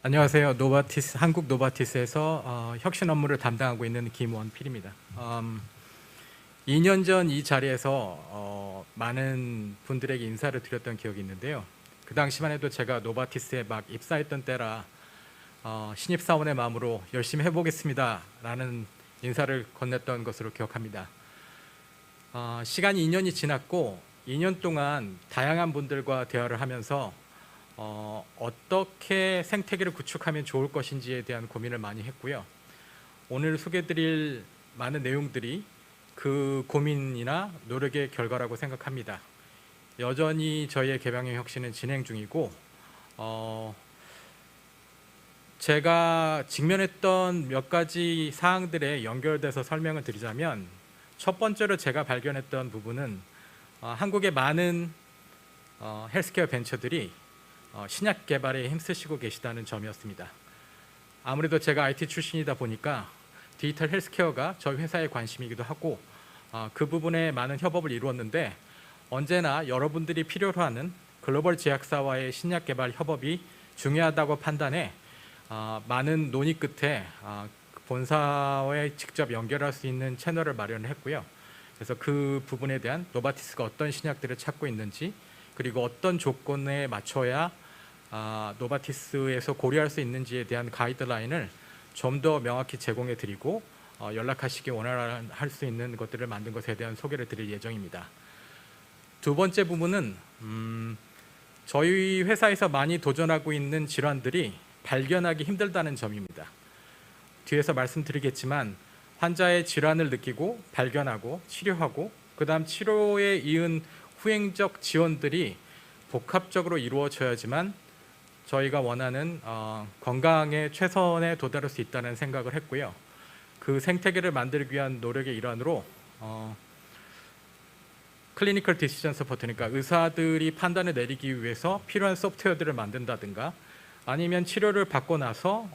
안녕하세요. 노바티스 한국 노바티스에서 혁신 업무를 담당하고 있는 김원필입니다. 2년 전 이 자리에서 많은 분들에게 인사를 드렸던 기억이 있는데요. 그 당시만 해도 제가 노바티스에 막 입사했던 때라 신입사원의 마음으로 열심히 해보겠습니다 라는 인사를 건넸던 것으로 기억합니다. 시간이 2년이 지났고 2년 동안 다양한 분들과 대화를 하면서 어떻게 생태계를 구축하면 좋을 것인지에 대한 고민을 많이 했고요. 오늘 소개드릴 많은 내용들이 그 고민이나 노력의 결과라고 생각합니다. 여전히 저희의 개방형 혁신은 진행 중이고 제가 직면했던 몇 가지 사항들에 연결돼서 설명을 드리자면, 첫 번째로 제가 발견했던 부분은 한국의 많은 헬스케어 벤처들이 신약 개발에 힘쓰시고 계시다는 점이었습니다. 아무래도 제가 IT 출신이다 보니까 디지털 헬스케어가 저희 회사의 관심이기도 하고 그 부분에 많은 협업을 이루었는데, 언제나 여러분들이 필요로 하는 글로벌 제약사와의 신약 개발 협업이 중요하다고 판단해 많은 논의 끝에 본사에 직접 연결할 수 있는 채널을 마련했고요. 그래서 그 부분에 대한 노바티스가 어떤 신약들을 찾고 있는지, 그리고 어떤 조건에 맞춰야 노바티스에서 고려할 수 있는지에 대한 가이드라인을 좀 더 명확히 제공해 드리고 연락하시기 원활할 수 있는 것들을 만든 것에 대한 소개를 드릴 예정입니다. 두 번째 부분은 저희 회사에서 많이 도전하고 있는 질환들이 발견하기 힘들다는 점입니다. 뒤에서 말씀드리겠지만 환자의 질환을 느끼고 발견하고 치료하고 그 다음 치료에 이은 후행적 지원들이 복합적으로 이루어져야지만 저희가 원하는 건강의 최선에 도달할 수 있다는 생각을 했고요. 그 생태계를 만들기 위한 노력의 일환으로 클리니컬 디시전 서포트, 그러니까 의사들이 판단을 내리기 위해서 필요한 소프트웨어들을 만든다든가, 아니면 치료를 받고 나서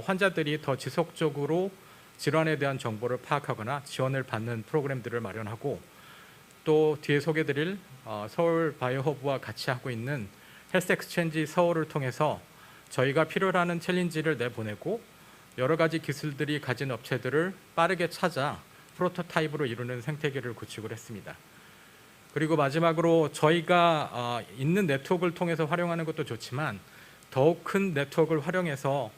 환자들이 더 지속적으로 질환에 대한 정보를 파악하거나 지원을 받는 프로그램들을 마련하고, 또 뒤에 소개드릴 서울 바이오허브와 같이 하고 있는 헬스 엑스체인지 서울을 통해서 저희가 필요로 하는 챌린지를 내보내고 여러 가지 기술들이 가진 업체들을 빠르게 찾아 프로토타입으로 이루는 생태계를 구축을 했습니다. 그리고 마지막으로 저희가 있는 네트워크를 통해서 활용하는 것도 좋지만 더욱 큰 네트워크를 활용해서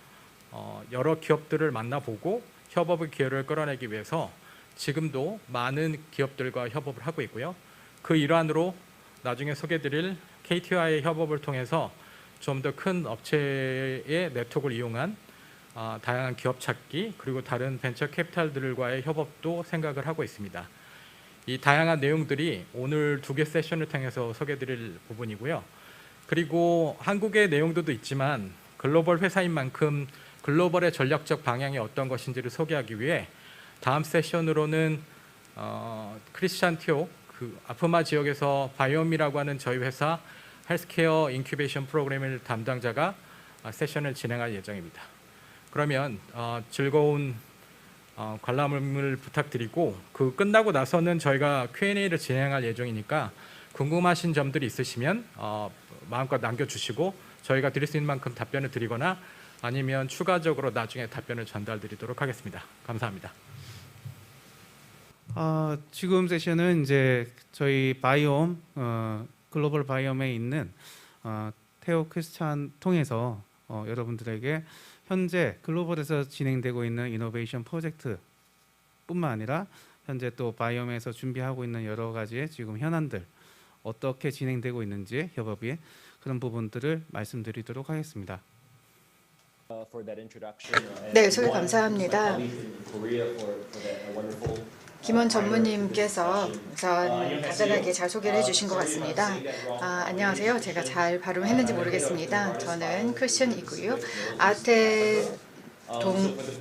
여러 기업들을 만나보고 협업의 기회를 끌어내기 위해서 지금도 많은 기업들과 협업을 하고 있고요. 그 일환으로 나중에 소개드릴 KT와의 협업을 통해서 좀 더 큰 업체의 네트워크를 이용한 다양한 기업 찾기, 그리고 다른 벤처 캐피탈들과의 협업도 생각을 하고 있습니다. 이 다양한 내용들이 오늘 2개 세션을 통해서 소개드릴 부분이고요. 그리고 한국의 내용들도 있지만 글로벌 회사인 만큼 글로벌의 전략적 방향이 어떤 것인지를 소개하기 위해 다음 세션으로는 크리스찬 티오, 그 아프마 지역에서 바이옴이라고 하는 저희 회사 헬스케어 인큐베이션 프로그램을 담당자가 세션을 진행할 예정입니다. 그러면 즐거운 관람을 부탁드리고, 그 끝나고 나서는 저희가 Q&A를 진행할 예정이니까 궁금하신 점들이 있으시면 마음껏 남겨주시고 저희가 드릴 수 있는 만큼 답변을 드리거나 아니면 추가적으로 나중에 답변을 전달드리도록 하겠습니다. 감사합니다. 지금 세션은 이제 저희 바이옴 글로벌 바이옴에 있는 테오 크리스찬 통해서 여러분들에게 현재 글로벌에서 진행되고 있는 이노베이션 프로젝트뿐만 아니라 현재 또 바이옴에서 준비하고 있는 여러 가지의 지금 현안들 어떻게 진행되고 있는지 협업이 그런 부분들을 말씀드리도록 하겠습니다. 네, 소개 감사합니다. 김원 전무님께서 우선 간단하게 잘 소개를 해주신 것 같습니다. 안녕하세요. 제가 잘 발음했는지 모르겠습니다. 저는 크리스천이고요. 아태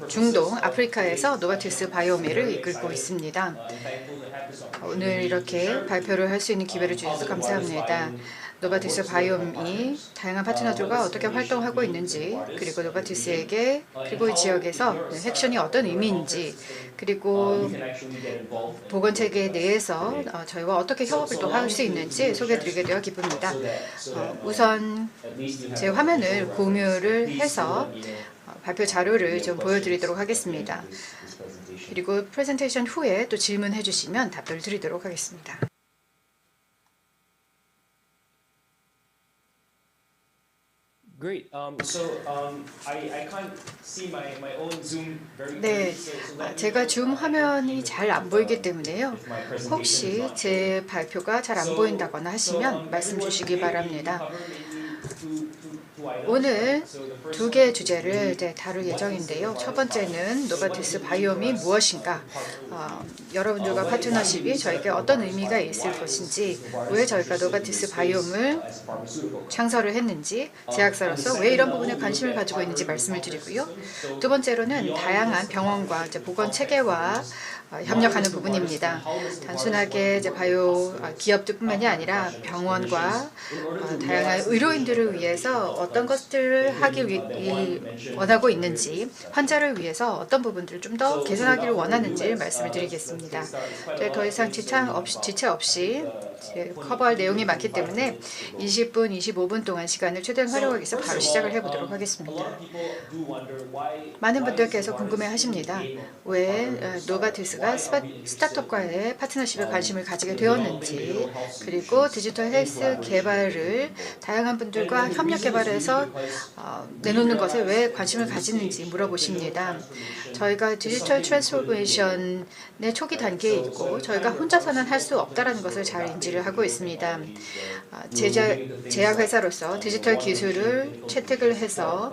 중동 아프리카에서 노바티스 바이오메를 이끌고 있습니다. 오늘 이렇게 발표를 할 수 있는 기회를 주셔서 감사합니다. 노바티스 바이옴이 다양한 파트너들과 어떻게 활동하고 있는지, 그리고 노바티스에게 그리고 이 지역에서 핵션이 어떤 의미인지, 그리고 보건체계 내에서 저희와 어떻게 협업을 또 할 수 있는지 소개해드리게 되어 기쁩니다. 우선 제 화면을 공유를 해서 발표 자료를 좀 보여드리도록 하겠습니다. 그리고 프레젠테이션 후에 또 질문해 주시면 답변을 드리도록 하겠습니다. Great. I can't see my own Zoom very 네, clearly. So let me 제가 줌 화면이 잘 안 보이기 때문에요. 혹시 제 발표가 잘 안 보인다거나 하시면 말씀 주시기 바랍니다. 오늘 두 개의 주제를 다룰 예정인데요. 첫 번째는 노바티스 바이옴이 무엇인가, 여러분들과 파트너십이 저에게 어떤 의미가 있을 것인지, 왜 저희가 노바티스 바이옴을 창설을 했는지, 제약사로서 왜 이런 부분에 관심을 가지고 있는지 말씀을 드리고요. 두 번째로는 다양한 병원과 보건 체계와 협력하는 부분입니다. 단순하게 바이오 기업들뿐만이 아니라 병원과 다양한 의료인들을 위해서 어떤 것들을 하기 원하고 있는지, 환자를 위해서 어떤 부분들을 좀 더 개선하기를 원하는지 말씀을 드리겠습니다. 더 이상 지체 없이 커버할 내용이 많기 때문에 20분, 25분 동안 시간을 최대한 활용하기 위해서 바로 시작을 해보도록 하겠습니다. 많은 분들께서 궁금해하십니다. 왜 노바티스가 스타트업과의 파트너십에 관심을 가지게 되었는지, 그리고 디지털 헬스 개발을 다양한 분들과 협력 개발해서 내놓는 것에 왜 관심을 가지는지 물어보십니다. 저희가 디지털 트랜스포메이션의 초기 단계에 있고 저희가 혼자서는 할 수 없다는 것을 잘 인지를 하고 있습니다. 제약회사로서 디지털 기술을 채택을 해서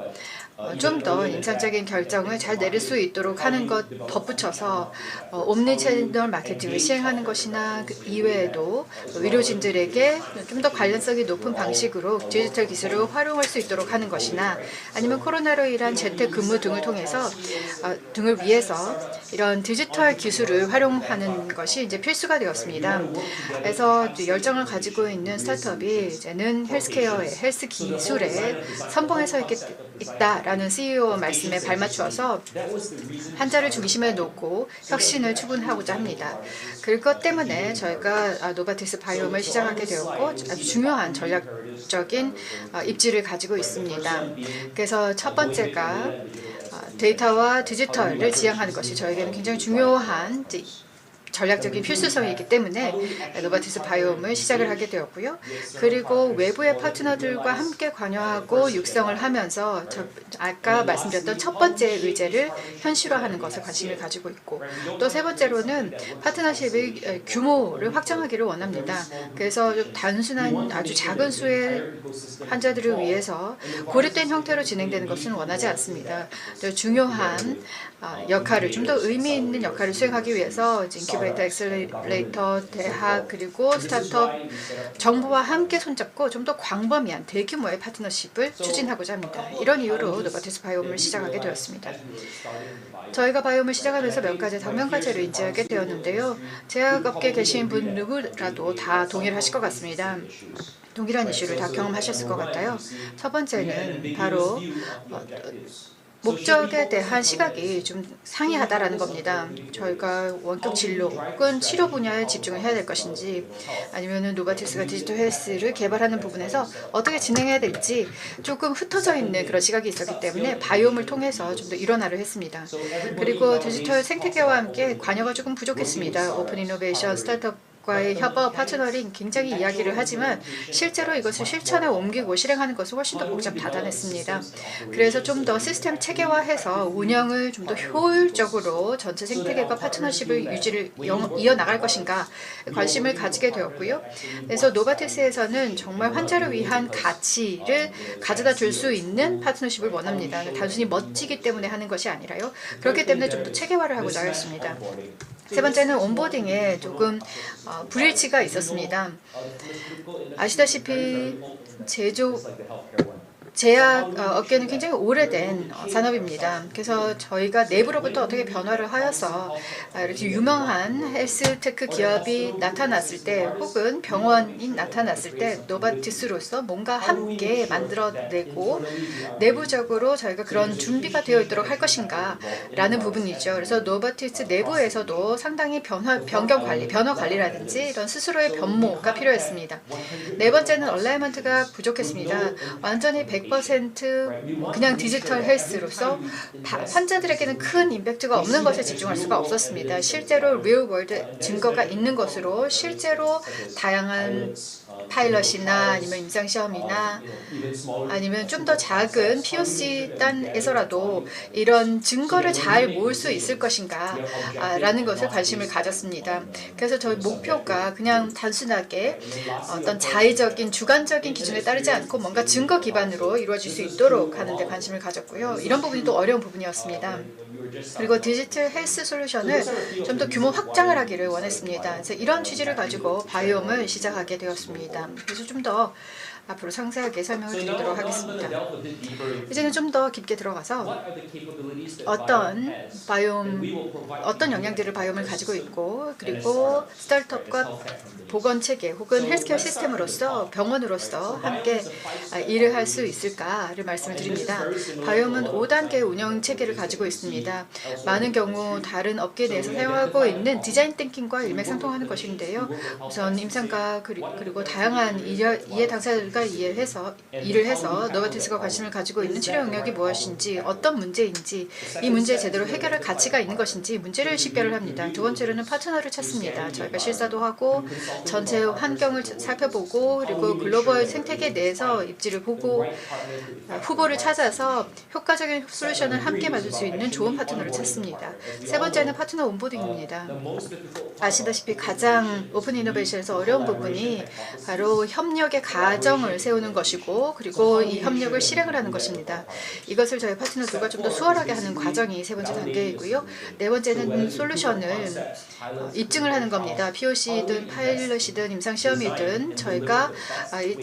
좀 더 인상적인 결정을 잘 내릴 수 있도록 하는 것 덧붙여서 옴니채널 마케팅을 시행하는 것이나 그 이외에도 의료진들에게 좀 더 관련성이 높은 방식으로 디지털 기술을 활용할 수 있도록 하는 것이나, 아니면 코로나로 인한 재택근무 등을 위해서 이런 디지털 기술을 활용하는 것이 이제 필수가 되었습니다. 그래서 열정을 가지고 있는 스타트업이 이제는 헬스케어의 헬스 기술에 선봉에 서 있다라는 CEO 말씀에 발맞추어서 환자를 중심에 놓고 혁신을 추구하고자 합니다. 그것 때문에 저희가 노바티스 바이옴을 시작하게 되었고 아주 중요한 전략적인 입지를 가지고 있습니다. 그래서 첫 번째가 데이터와 디지털을 지향하는 것이 저에게는 굉장히 중요한 전략적인 필수성이 있기 때문에 노바티스 바이옴을 시작을 하게 되었고요. 그리고 외부의 파트너들과 함께 관여하고 육성을 하면서 아까 말씀드렸던 첫 번째 의제를 현실화하는 것에 관심을 가지고 있고, 또 세 번째로는 파트너십의 규모를 확장하기를 원합니다. 그래서 좀 단순한 아주 작은 수의 환자들을 위해서 고립된 형태로 진행되는 것은 원하지 않습니다. 중요한 역할을, 좀 더 의미 있는 역할을 수행하기 위해서 인큐베이터, 엑셀레이터, 대학, 그리고 스타트업, 정부와 함께 손잡고 좀 더 광범위한 대규모의 파트너십을 추진하고자 합니다. 이런 이유로 노바티스 바이옴을 시작하게 되었습니다. 저희가 바이옴을 시작하면서 몇 가지를 인지하게 되었는데요. 제약업계에 계신 분 누구라도 다 동의를 하실 것 같습니다. 동일한 이슈를 다 경험하셨을 것 같아요. 첫 번째는 바로 목적에 대한 시각이 좀 상이하다라는 겁니다. 저희가 원격 진료 혹은 치료 분야에 집중을 해야 될 것인지, 아니면은 노바티스가 디지털 헬스를 개발하는 부분에서 어떻게 진행해야 될지 조금 흩어져 있는 그런 시각이 있었기 때문에 바이옴을 통해서 좀 더 일원화를 했습니다. 그리고 디지털 생태계와 함께 관여가 조금 부족했습니다. 오픈 이노베이션, 스타트업 과의 협업, 파트너링 굉장히 이야기를 하지만 실제로 이것을 실천에 옮기고 실행하는 것은 훨씬 더 다단했습니다. 그래서 좀 더 시스템 체계화해서 운영을 좀 더 효율적으로 전체 생태계과 파트너십을 이어나갈 것인가 관심을 가지게 되었고요. 그래서 노바티스에서는 정말 환자를 위한 가치를 가져다 줄 수 있는 파트너십을 원합니다. 단순히 멋지기 때문에 하는 것이 아니라요. 그렇기 때문에 좀 더 체계화를 하고자 하였습니다. 세 번째는 온보딩에 조금 불일치가 있었습니다. 아시다시피 제약 업계는 굉장히 오래된 산업입니다. 그래서 저희가 내부로부터 어떻게 변화를 하여서 이렇게 유명한 헬스테크 기업이 나타났을 때 혹은 병원이 나타났을 때 노바티스로서 뭔가 함께 만들어내고 내부적으로 저희가 그런 준비가 되어 있도록 할 것인가 라는 부분이죠. 그래서 노바티스 내부에서도 상당히 변경 관리, 변화 관리라든지 이런 스스로의 변모가 필요했습니다. 네 번째는 얼라이먼트가 부족했습니다. 완전히 100% 그냥 디지털 헬스로서 환자들에게는 큰 임팩트가 없는 것에 집중할 수가 없었습니다. 실제로 리얼 월드 증거가 있는 것으로 실제로 다양한 파일럿이나 아니면 임상시험이나 아니면 좀 더 작은 POC 단에서라도 이런 증거를 잘 모을 수 있을 것인가 라는 것을 관심을 가졌습니다. 그래서 저희 목표가 그냥 단순하게 어떤 자의적인 주관적인 기준에 따르지 않고 뭔가 증거 기반으로 이루어질 수 있도록 하는 데 관심을 가졌고요. 이런 부분이 또 어려운 부분이었습니다. 그리고 디지털 헬스 솔루션을 좀 더 규모 확장을 하기를 원했습니다. 그래서 이런 취지를 가지고 바이옴을 시작하게 되었습니다. 그래서 좀 더 앞으로 상세하게 설명을 드리도록 하겠습니다. 이제는 좀 더 깊게 들어가서 어떤 영향들을 바이옴을 가지고 있고 그리고 스타트업과 보건체계 혹은 헬스케어 시스템으로서 병원으로서 함께 일을 할 수 있을까를 말씀을 드립니다. 바이옴은 5단계 운영 체계를 가지고 있습니다. 많은 경우 다른 업계 내에서 사용하고 있는 디자인 띵킹과 일맥상통하는 것인데요. 우선 임상가 그리고 다양한 이해 당사자들과 일을 해서 노바티스가 관심을 가지고 있는 치료 영역이 무엇인지 어떤 문제인지 이 문제에 제대로 해결할 가치가 있는 것인지 문제를 식별을 합니다. 두 번째로는 파트너를 찾습니다. 저희가 실사도 하고 전체 환경을 살펴보고 그리고 글로벌 생태계 내에서 입지를 보고 후보를 찾아서 효과적인 솔루션을 함께 만들 수 있는 좋은 파트너를 찾습니다. 세 번째는 파트너 온보딩입니다. 아시다시피 가장 오픈 이노베이션에서 어려운 부분이 바로 협력의 가정을 세우는 것이고 그리고 이 협력을 실행을 하는 것입니다. 이것을 저희 파트너들과 좀 더 수월하게 하는 과정이 세 번째 단계이고요. 네 번째는 솔루션을 입증을 하는 겁니다. POC든 파일럿이든 임상시험이든 저희가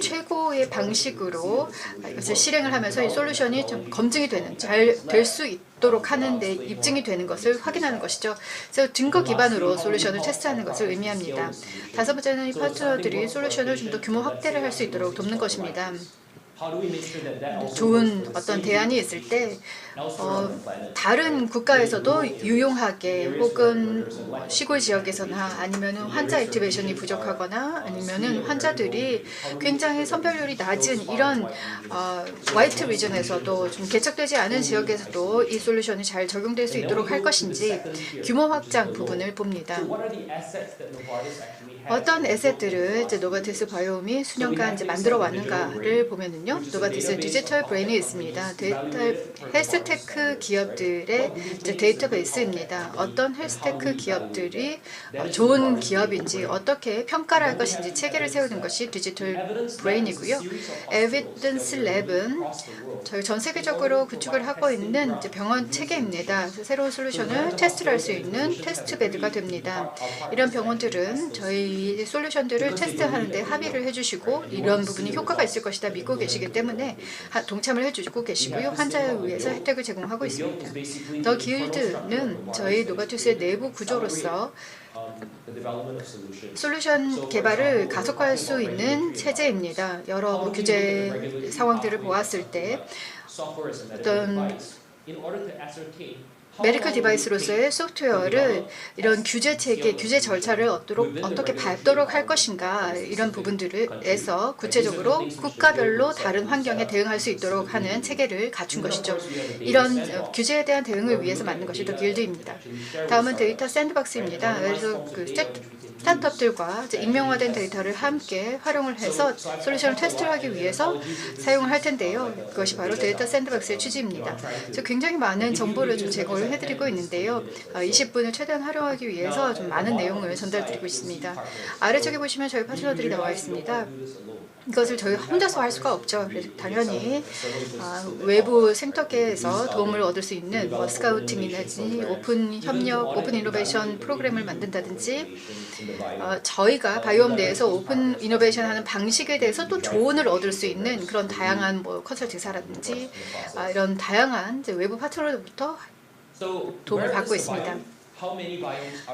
최고의 방식으로 이것을 실행을 하면서 이 솔루션이 좀 검증이 되는 잘 될 수 있도록 하는데 입증이 되는 것을 확인하는 것이죠. 그래서 증거 기반으로 솔루션을 테스트하는 것을 의미합니다. 다섯 번째는 이 파트너들이 솔루션을 좀 더 규모 확대를 할 수 있도록 돕는 것입니다. 좋은 어떤 대안이 있을 때 다른 국가에서도 유용하게 혹은 시골 지역에서나 아니면 환자 액티베이션이 부족하거나 아니면 환자들이 굉장히 선별률이 낮은 이런 화이트 리전에서도 좀 개척되지 않은 지역에서도 이 솔루션이 잘 적용될 수 있도록 할 것인지 규모 확장 부분을 봅니다. 어떤 에셋들을 이제 노바티스 바이옴이 수년간 이제 만들어 왔는가를 보면은요, 노바티스 디지털 브레인이 있습니다. 헬스테크 기업들의 이제 데이터베이스입니다. 어떤 헬스테크 기업들이 좋은 기업인지 어떻게 평가를 할 것인지 체계를 세우는 것이 디지털 브레인이고요. 에비던스 랩은 저희 전 세계적으로 구축을 하고 있는 이제 병원 체계입니다. 새로운 솔루션을 테스트를 할 수 있는 테스트 베드가 됩니다. 이런 병원들은 저희 솔루션들을 테스트하는데 합의를 해주시고 이런 부분이 효과가 있을 것이다 믿고 계시기 때문에 동참을 해주고 계시고요. 환자에 의해서 혜택을 제공하고 있습니다. 더 길드는 저희 노바티스의 내부 구조로서 솔루션 개발을 가속화할 수 있는 체제입니다. 여러 규제 상황들을 보았을 때 어떤 메디컬 디바이스로서의 소프트웨어를 이런 규제 체계, 규제 절차를 어떻게 밟도록 할 것인가 이런 부분들에서 구체적으로 국가별로 다른 환경에 대응할 수 있도록 하는 체계를 갖춘 것이죠. 이런 규제에 대한 대응을 위해서 만든 것이 더 길드입니다. 다음은 데이터 샌드박스입니다. 그래서 그 스타트업들과 익명화된 데이터를 함께 활용을 해서 솔루션을 테스트를 하기 위해서 사용을 할 텐데요. 그것이 바로 데이터 샌드박스의 취지입니다. 굉장히 많은 정보를 좀 제공을 해드리고 있는데요. 20분을 최대한 활용하기 위해서 좀 많은 내용을 전달드리고 있습니다. 아래쪽에 보시면 저희 파트너들이 나와 있습니다. 이것을 저희 혼자서 할 수가 없죠. 그래서 당연히 외부 생태계에서 도움을 얻을 수 있는 스카우팅이라든지 오픈 협력, 오픈 이노베이션 프로그램을 만든다든지 저희가 바이옴 내에서 오픈 이노베이션 하는 방식에 대해서 또 조언을 얻을 수 있는 그런 다양한 뭐 컨설팅사라든지 이런 다양한 이제 외부 파트너로부터 도움을 받고 있습니다.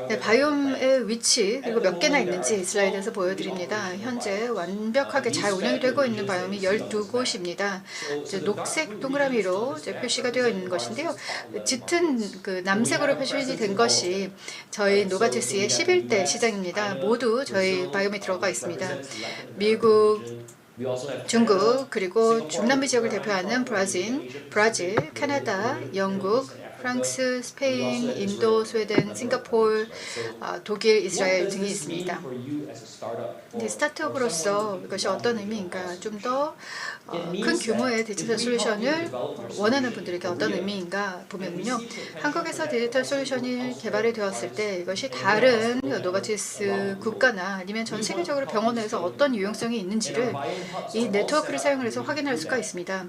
네, 바이옴의 위치 그리고 몇 개나 있는지 슬라이드에서 보여드립니다. 현재 완벽하게 잘 운영이 되고 있는 바이옴이 12곳입니다. 녹색 동그라미로 이제 표시가 되어 있는 것인데요. 짙은 그 남색으로 표시된 것이 저희 노바티스의 11대 시장입니다. 모두 저희 바이옴에 들어가 있습니다. 미국, 중국, 그리고 중남미 지역을 대표하는 브라질, 캐나다, 영국, 프랑스, 스페인, 인도, 스웨덴, 싱가포르, 독일, 이스라엘 등이 있습니다. 근데 스타트업으로서 이것이 어떤 의미인가, 좀 더 큰 규모의 디지털 솔루션을 원하는 분들에게 어떤 의미인가 보면요. 한국에서 디지털 솔루션이 개발이 되었을 때 이것이 다른 노바티스 국가나 아니면 전 세계적으로 병원에서 어떤 유용성이 있는지를 이 네트워크를 사용을 해서 확인할 수가 있습니다.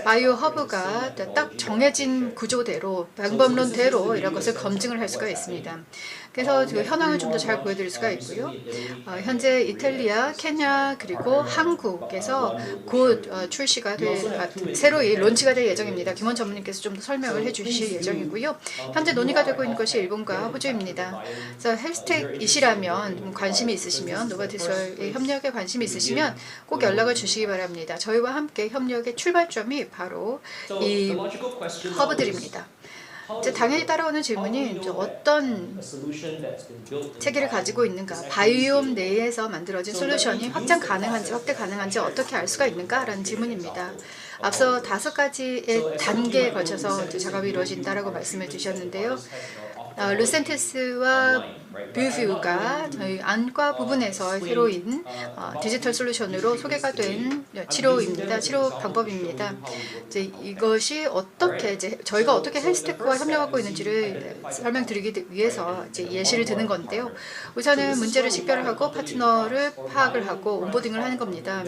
바이오 허브가 딱 정해진 구조대로 방법론대로 이런 것을 검증을 할 수가 있습니다. 그래서 그 현황을 좀 더 잘 보여드릴 수가 있고요. 현재 이탈리아, 케냐 그리고 한국에서 곧 출시가 새로이 론치가 될 예정입니다. 김원 전무님께서 좀 더 설명을 해주실 예정이고요. 현재 논의가 되고 있는 것이 일본과 호주입니다. 그래서 헬스텍이시라면 관심이 있으시면 노바티스와의 협력에 관심이 있으시면 꼭 연락을 주시기 바랍니다. 저희와 함께 협력의 출발점이 바로 이 허브들입니다. 이제 당연히 따라오는 질문이 어떤 체계를 가지고 있는가, 바이옴 내에서 만들어진 솔루션이 확장 가능한지 확대 가능한지 어떻게 알 수가 있는가라는 질문입니다. 앞서 5가지의 단계에 걸쳐서 작업이 이루어진다라고 말씀을 주셨는데요. 루센티스와 뷰뷰가 저희 안과 부분에서 새로운 디지털 솔루션으로 소개가 된 치료입니다. 치료 방법입니다. 이제 이것이 어떻게 저희가 어떻게 헬스테크와 협력하고 있는지를 설명드리기 위해서 이제 예시를 드는 건데요. 우선은 문제를 식별하고 파트너를 파악을 하고 온보딩을 하는 겁니다.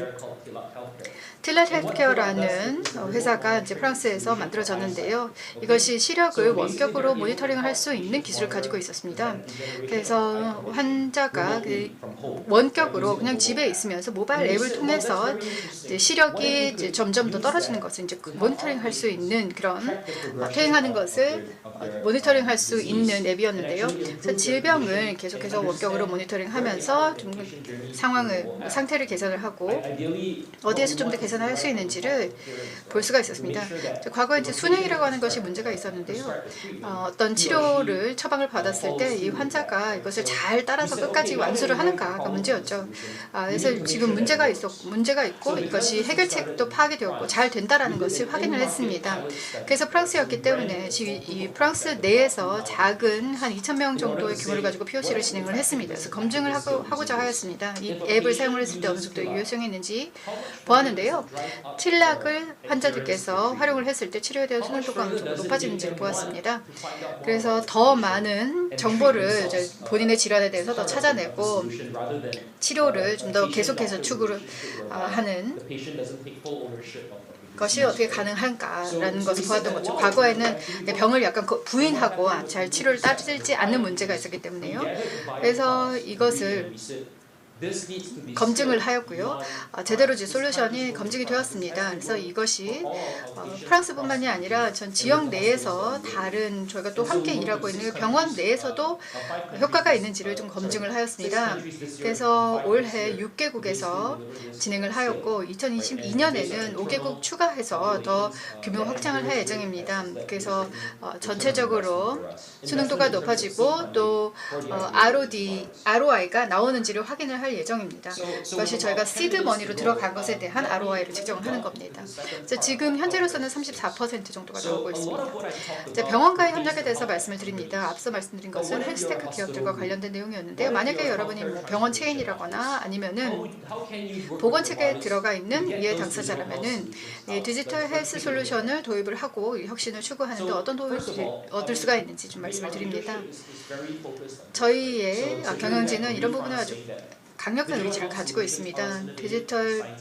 틸랏 헬스케어라는 회사가 이제 프랑스에서 만들어졌는데요. 이것이 시력을 원격으로 모니터링을 할 수 있는 기술을 가지고 있었습니다. 그래서 환자가 원격으로 그냥 집에 있으면서 모바일 앱을 통해서 이제 시력이 이제 점점 더 떨어지는 것을 이제 모니터링 할 수 있는 그런 퇴행하는 것을 모니터링 할 수 있는 앱이었는데요. 그래서 질병을 계속해서 원격으로 모니터링하면서 좀 상태를 개선을 하고 어디에서 좀 더 개선할 수 있는지를 볼 수가 있었습니다. 과거에 이제 순행이라고 하는 것이 문제가 있었는데요. 어떤 치료를 처방을 받았을 때 이 환자가 이것을 잘 따라서 끝까지 완수를 하는가가 문제였죠. 그래서 지금 문제가 있고 이것이 해결책도 파악이 되었고 잘 된다라는 것을 확인을 했습니다. 그래서 프랑스였기 때문에 이 프랑스 내에서 작은 한 2,000명 정도의 규모를 가지고 POC를 진행을 했습니다. 그래서 검증을 하고자 하였습니다. 이 앱을 사용을 했을 때 어느 정도 유효성이 있는지 보았는데요. 틸락을 환자들께서 활용을 했을 때 치료에 대한 수능도가 어느 정도 높아지는지를 보았습니다. 그래서 더 많은 정보를 이제 본인의 질환에 대해서 더 찾아내고 치료를 좀 더 계속해서 추구를 하는 것이 어떻게 가능한가라는 것을 보았던 거죠. 과거에는 병을 약간 부인하고 잘 치료를 따르지 않는 문제가 있었기 때문에요. 그래서 이것을 검증을 하였고요. 제대로 솔루션이 검증이 되었습니다. 그래서 이것이 프랑스뿐만이 아니라 전 지역 내에서 다른 저희가 또 함께 일하고 있는 병원 내에서도 효과가 있는지를 좀 검증을 하였습니다. 그래서 올해 6개국에서 진행을 하였고 2022년에는 5개국 추가해서 더 규모 확장을 할 예정입니다. 그래서 전체적으로 수능도가 높아지고 또 ROI가 나오는지를 확인을 할 예정입니다. 이것이 저희가 시드 머니로 들어간 것에 대한 ROI를 측정을 하는 겁니다. 지금 현재로서는 34% 정도가 나오고 있습니다. 병원과의 협력에 대해서 말씀을 드립니다. 앞서 말씀드린 것은 헬스테크 기업들과 관련된 내용이었는데요. 만약에 여러분이 병원 체인이라거나 아니면은 보건체계에 들어가 있는 이해 당사자라면은 디지털 헬스 솔루션을 도입을 하고 혁신을 추구하는데 어떤 도움을 얻을 수가 있는지 좀 말씀을 드립니다. 저희의 경영진은 이런 부분을 아주 강력한 의지를 가지고 있습니다. 디지털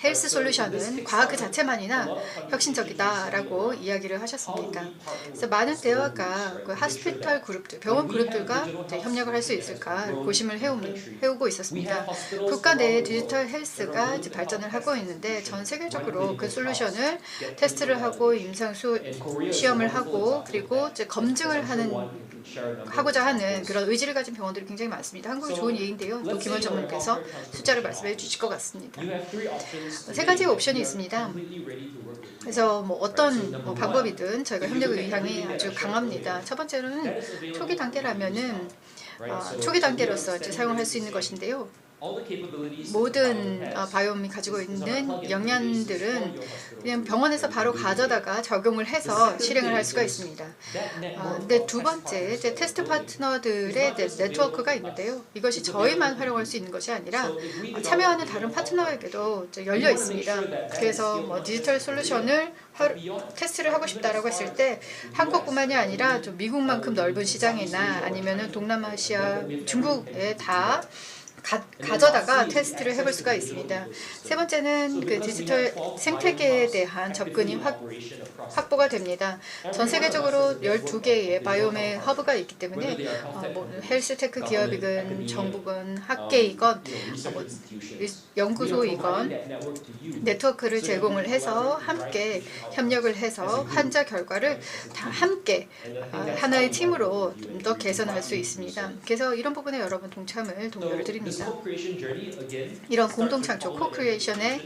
헬스 솔루션은 과학 그 자체만이나 혁신적이다라고 이야기를 하셨습니다. 그래서 많은 대화가 그 하스피털 그룹들, 병원 그룹들과 이제 협력을 할 수 있을까 고심을 해오고 있었습니다. 국가 내 디지털 헬스가 이제 발전을 하고 있는데 전 세계적으로 그 솔루션을 테스트를 하고 임상 시험을 하고 그리고 이제 검증을 하고자 하는 그런 의지를 가진 병원들이 굉장히 많습니다. 한국이 좋은 예인데요. 또 김원 전문께서 숫자를 말씀해 주실 것 같습니다. 세 가지의 옵션이 있습니다. 그래서 뭐 어떤 방법이든 저희가 협력의 의향이 아주 강합니다. 첫 번째로는 초기 단계라면은 초기 단계로서 이제 사용할 수 있는 것인데요. 모든 바이옴이 가지고 있는 역량들은 그냥 병원에서 바로 가져다가 적용을 해서 실행을 할 수가 있습니다. 근데 두 번째, 이제 테스트 파트너들의 네트워크가 있는데요. 이것이 저희만 활용할 수 있는 것이 아니라 참여하는 다른 파트너에게도 열려 있습니다. 그래서 뭐 디지털 솔루션을 테스트를 하고 싶다라고 했을 때 한국뿐만이 아니라 좀 미국만큼 넓은 시장이나 아니면은 동남아시아, 중국에 다 가져다가 테스트를 해볼 수가 있습니다. 세 번째는 그 디지털 생태계에 대한 접근이 확보가 됩니다. 전 세계적으로 12개의 바이옴의 허브가 있기 때문에 뭐 헬스테크 기업이건 정부건 학계이건 뭐 연구소이건 네트워크를 제공을 해서 함께 협력을 해서 환자 결과를 다 함께 하나의 팀으로 좀 더 개선할 수 있습니다. 그래서 이런 부분에 여러분 동료를 드립니다. 이런 공동 창조 코크리에이션의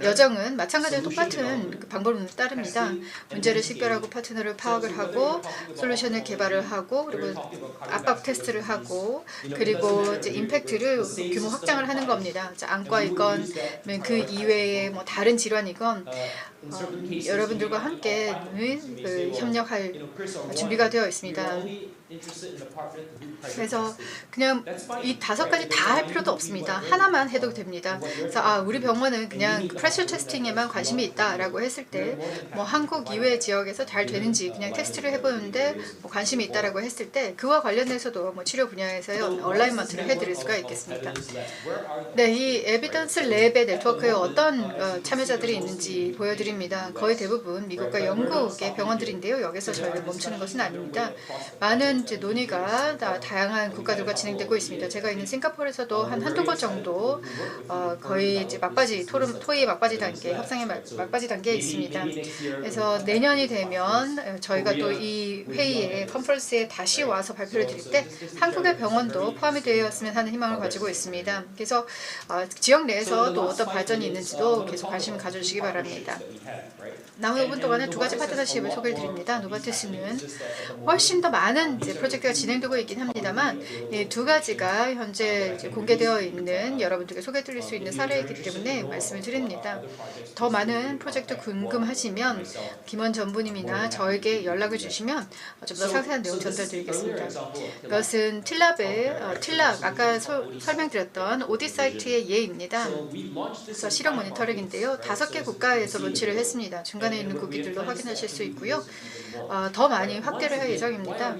여정은 마찬가지로 똑같은 방법을 따릅니다. 문제를 식별하고 파트너를 파악을 하고 솔루션을 개발을 하고 그리고 압박 테스트를 하고 그리고 이제 임팩트를 규모 확장을 하는 겁니다. 안과이건 그 이외의 뭐 다른 질환이건 여러분들과 함께 협력할 준비가 되어 있습니다. 그래서 그냥 이 5가지 다 할 필요도 없습니다. 하나만 해도 됩니다. 그래서 우리 병원은 그냥 프레셔 테스팅에만 관심이 있다라고 했을 때 뭐 한국 이외 지역에서 잘 되는지 그냥 테스트를 해보는데 뭐 관심이 있다라고 했을 때 그와 관련해서도 뭐 치료 분야에서요 얼라이먼트를 해드릴 수가 있겠습니다. 네, 이 에비던스 랩의 네트워크에 어떤 참여자들이 있는지 보여드립니다. 거의 대부분 미국과 영국의 병원들인데요. 여기서 저희가 멈추는 것은 아닙니다. 많은 이제 논의가 다양한 국가들과 진행되고 있습니다. 제가 있는 싱가포르에서도 한두 번 정도 거의 이제 토의 막바지 단계, 협상의 막바지 단계에 있습니다. 그래서 내년이 되면 저희가 또 이 회의에 컨퍼런스에 다시 와서 발표를 드릴 때 한국의 병원도 포함이 되었으면 하는 희망을 가지고 있습니다. 그래서 지역 내에서 또 어떤 발전이 있는지도 계속 관심을 가져주시기 바랍니다. 남은 5분 동안에 2가지 파트너십을 소개를 드립니다. 노바티스는 훨씬 더 많은 이제 프로젝트가 진행되고 있긴 합니다만 이 2가지가 현재 이제 공개되어 있는 여러분들께 소개해드릴 수 있는 사례이기 때문에 말씀을 드립니다. 더 많은 프로젝트 궁금하시면 김원 전부님이나 저에게 연락을 주시면 좀 더 상세한 내용 전달드리겠습니다. 이것은 틸락 아까 설명드렸던 오디 사이트의 예입니다. 그래서 실용 모니터링인데요. 5개 국가에서 론치를 했습니다. 중간에 있는 국기들도 확인하실 수 있고요. 더 많이 확대를 할 예정입니다.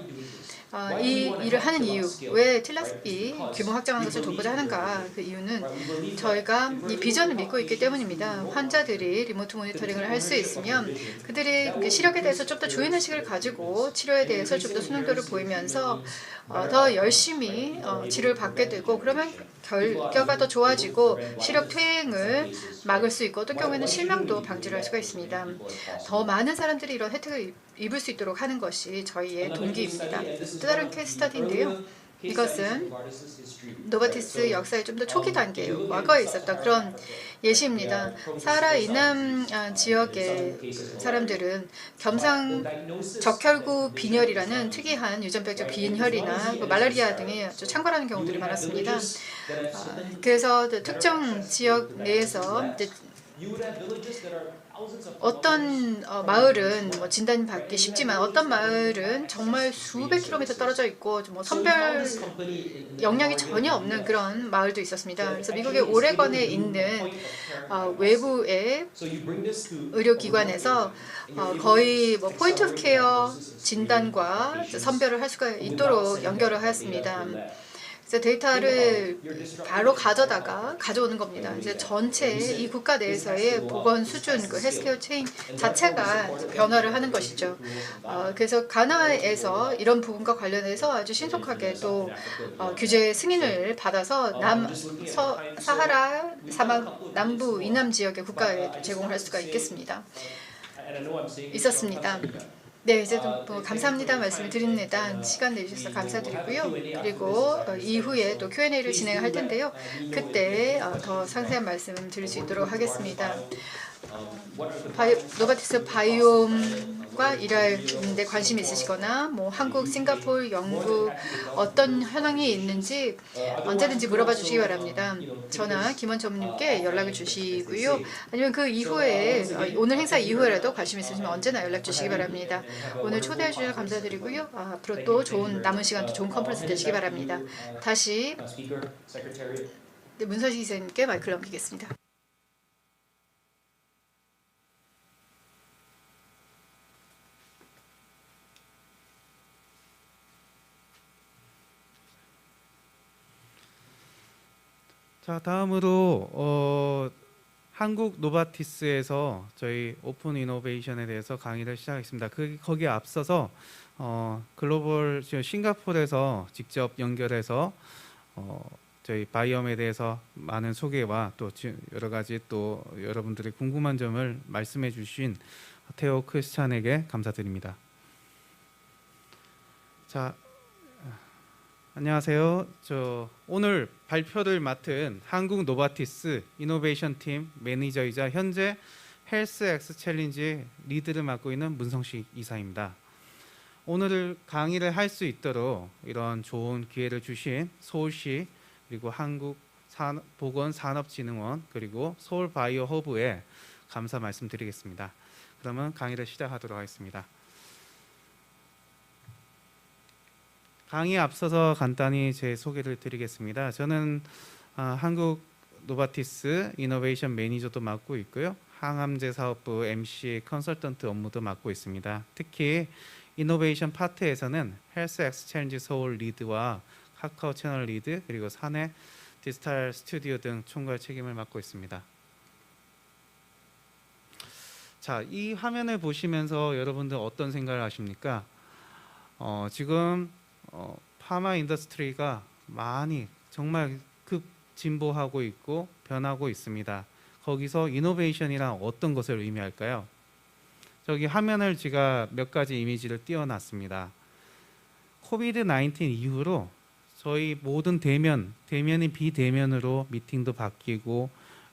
이 일을 하는 이유, 왜 틸락이 규모 확장하는 것을 돕고자 하는가, 그 이유는 저희가 이 비전을 믿고 있기 때문입니다. 환자들이 리모트 모니터링을 할 수 있으면 그들이 그 시력에 대해서 좀 더 주의의식을 가지고 치료에 대해서 좀 더 순응도를 보이면서 더 열심히 치료를 받게 되고 그러면 결과가 더 좋아지고 시력 퇴행을 막을 수 있고 어떤 경우에는 실명도 방지를 할 수가 있습니다. 더 많은 사람들이 이런 혜택을 입을 수 있도록 하는 것이 저희의 동기입니다. 또 다른 케이스 스터디인데요. 이것은 노바티스 역사의 좀 더 초기 단계예요. 과거에 있었던 그런 예시입니다. 사하라 이남 지역의 사람들은 적혈구 빈혈이라는 특이한 유전병적 빈혈이나 말라리아 등의 아주 창궐하는 경우들이 많았습니다. 그래서 특정 지역 내에서 어떤 마을은 뭐 진단받기 쉽지만 어떤 마을은 정말 수백 킬로미터 떨어져 있고 뭐 선별 역량이 전혀 없는 그런 마을도 있었습니다. 그래서 미국의 오레건에 있는 외부의 의료기관에서 거의 뭐 포인트 오브 케어 진단과 선별을 할 수가 있도록 연결을 하였습니다. 이제 데이터를 바로 가져오는 겁니다. 이제 전체 이 국가 내에서의 보건 수준, 그 헬스케어 체인 자체가 변화를 하는 것이죠. 그래서 가나에서 이런 부분과 관련해서 아주 신속하게 또 규제 승인을 받아서 사하라 사막 남부 이남 지역의 국가에 제공할 수가 있겠습니다. 있었습니다. 네, 이제 뭐 감사합니다 말씀을 드립니다. 시간 내주셔서 감사드리고요. 그리고 이후에 또 Q&A를 진행할 텐데요. 그때 더 상세한 말씀 드릴 수 있도록 하겠습니다. 노바티스 바이옴과 일하는데 관심이 있으시거나 뭐 한국, 싱가포르, 영국 어떤 현황이 있는지 언제든지 물어봐 주시기 바랍니다. 저나 김원 전무님께 연락을 주시고요. 아니면 그 이후에 오늘 행사 이후에라도 관심 있으시면 언제나 연락 주시기 바랍니다. 오늘 초대해 주셔서 감사드리고요. 앞으로 또 좋은 남은 시간도 좋은 컨퍼런스 되시기 바랍니다. 다시 문선식 기자님께 마이크를 넘기겠습니다. 자, 다음으로 한국 노바티스에서 저희 오픈 이노베이션에 대해서 강의를 시작하겠습니다. 거기에 앞서서 글로벌 싱가포르에서 직접 연결해서 저희 바이옴에 대해서 많은 소개와 또 여러 가지 또 여러분들이 궁금한 점을 말씀해 주신 테오 크리스찬에게 감사드립니다. 자, 안녕하세요. 저 오늘 발표를 맡은 한국 노바티스 이노베이션 팀 매니저이자 현재 헬스X 챌린지 리드를 맡고 있는 문성식 이사입니다. 오늘 강의를 할 수 있도록 이런 좋은 기회를 주신 서울시 그리고 한국보건산업진흥원 그리고 서울바이오 허브에 감사 말씀드리겠습니다. 그러면 강의를 시작하도록 하겠습니다. 강의에 앞서서 간단히 제 소개를 드리겠습니다. 저는 한국 노바티스 이노베이션 매니저도 맡고 있고요. 항암제 사업부 MC 컨설턴트 업무도 맡고 있습니다. 특히 이노베이션 파트에서는 헬스 엑스체인지 서울 리드와 카카오 채널 리드 그리고 사내 디지털 스튜디오 등 총괄 책임을 맡고 있습니다. 자, 이 화면을 보시면서 여러분들 어떤 생각을 하십니까? 지금 파마 인더스트리가 많이 정말 급 진보하고 있고 변하고 있습니다. 거기서 이노베이션이란 어떤 것을 의미할까요? 저기 화면을 제가 몇 가지 이미지를 띄워놨습니다. 코비드 19 이후로 저희 모든 대면이 비대면으로 미팅도 바뀌고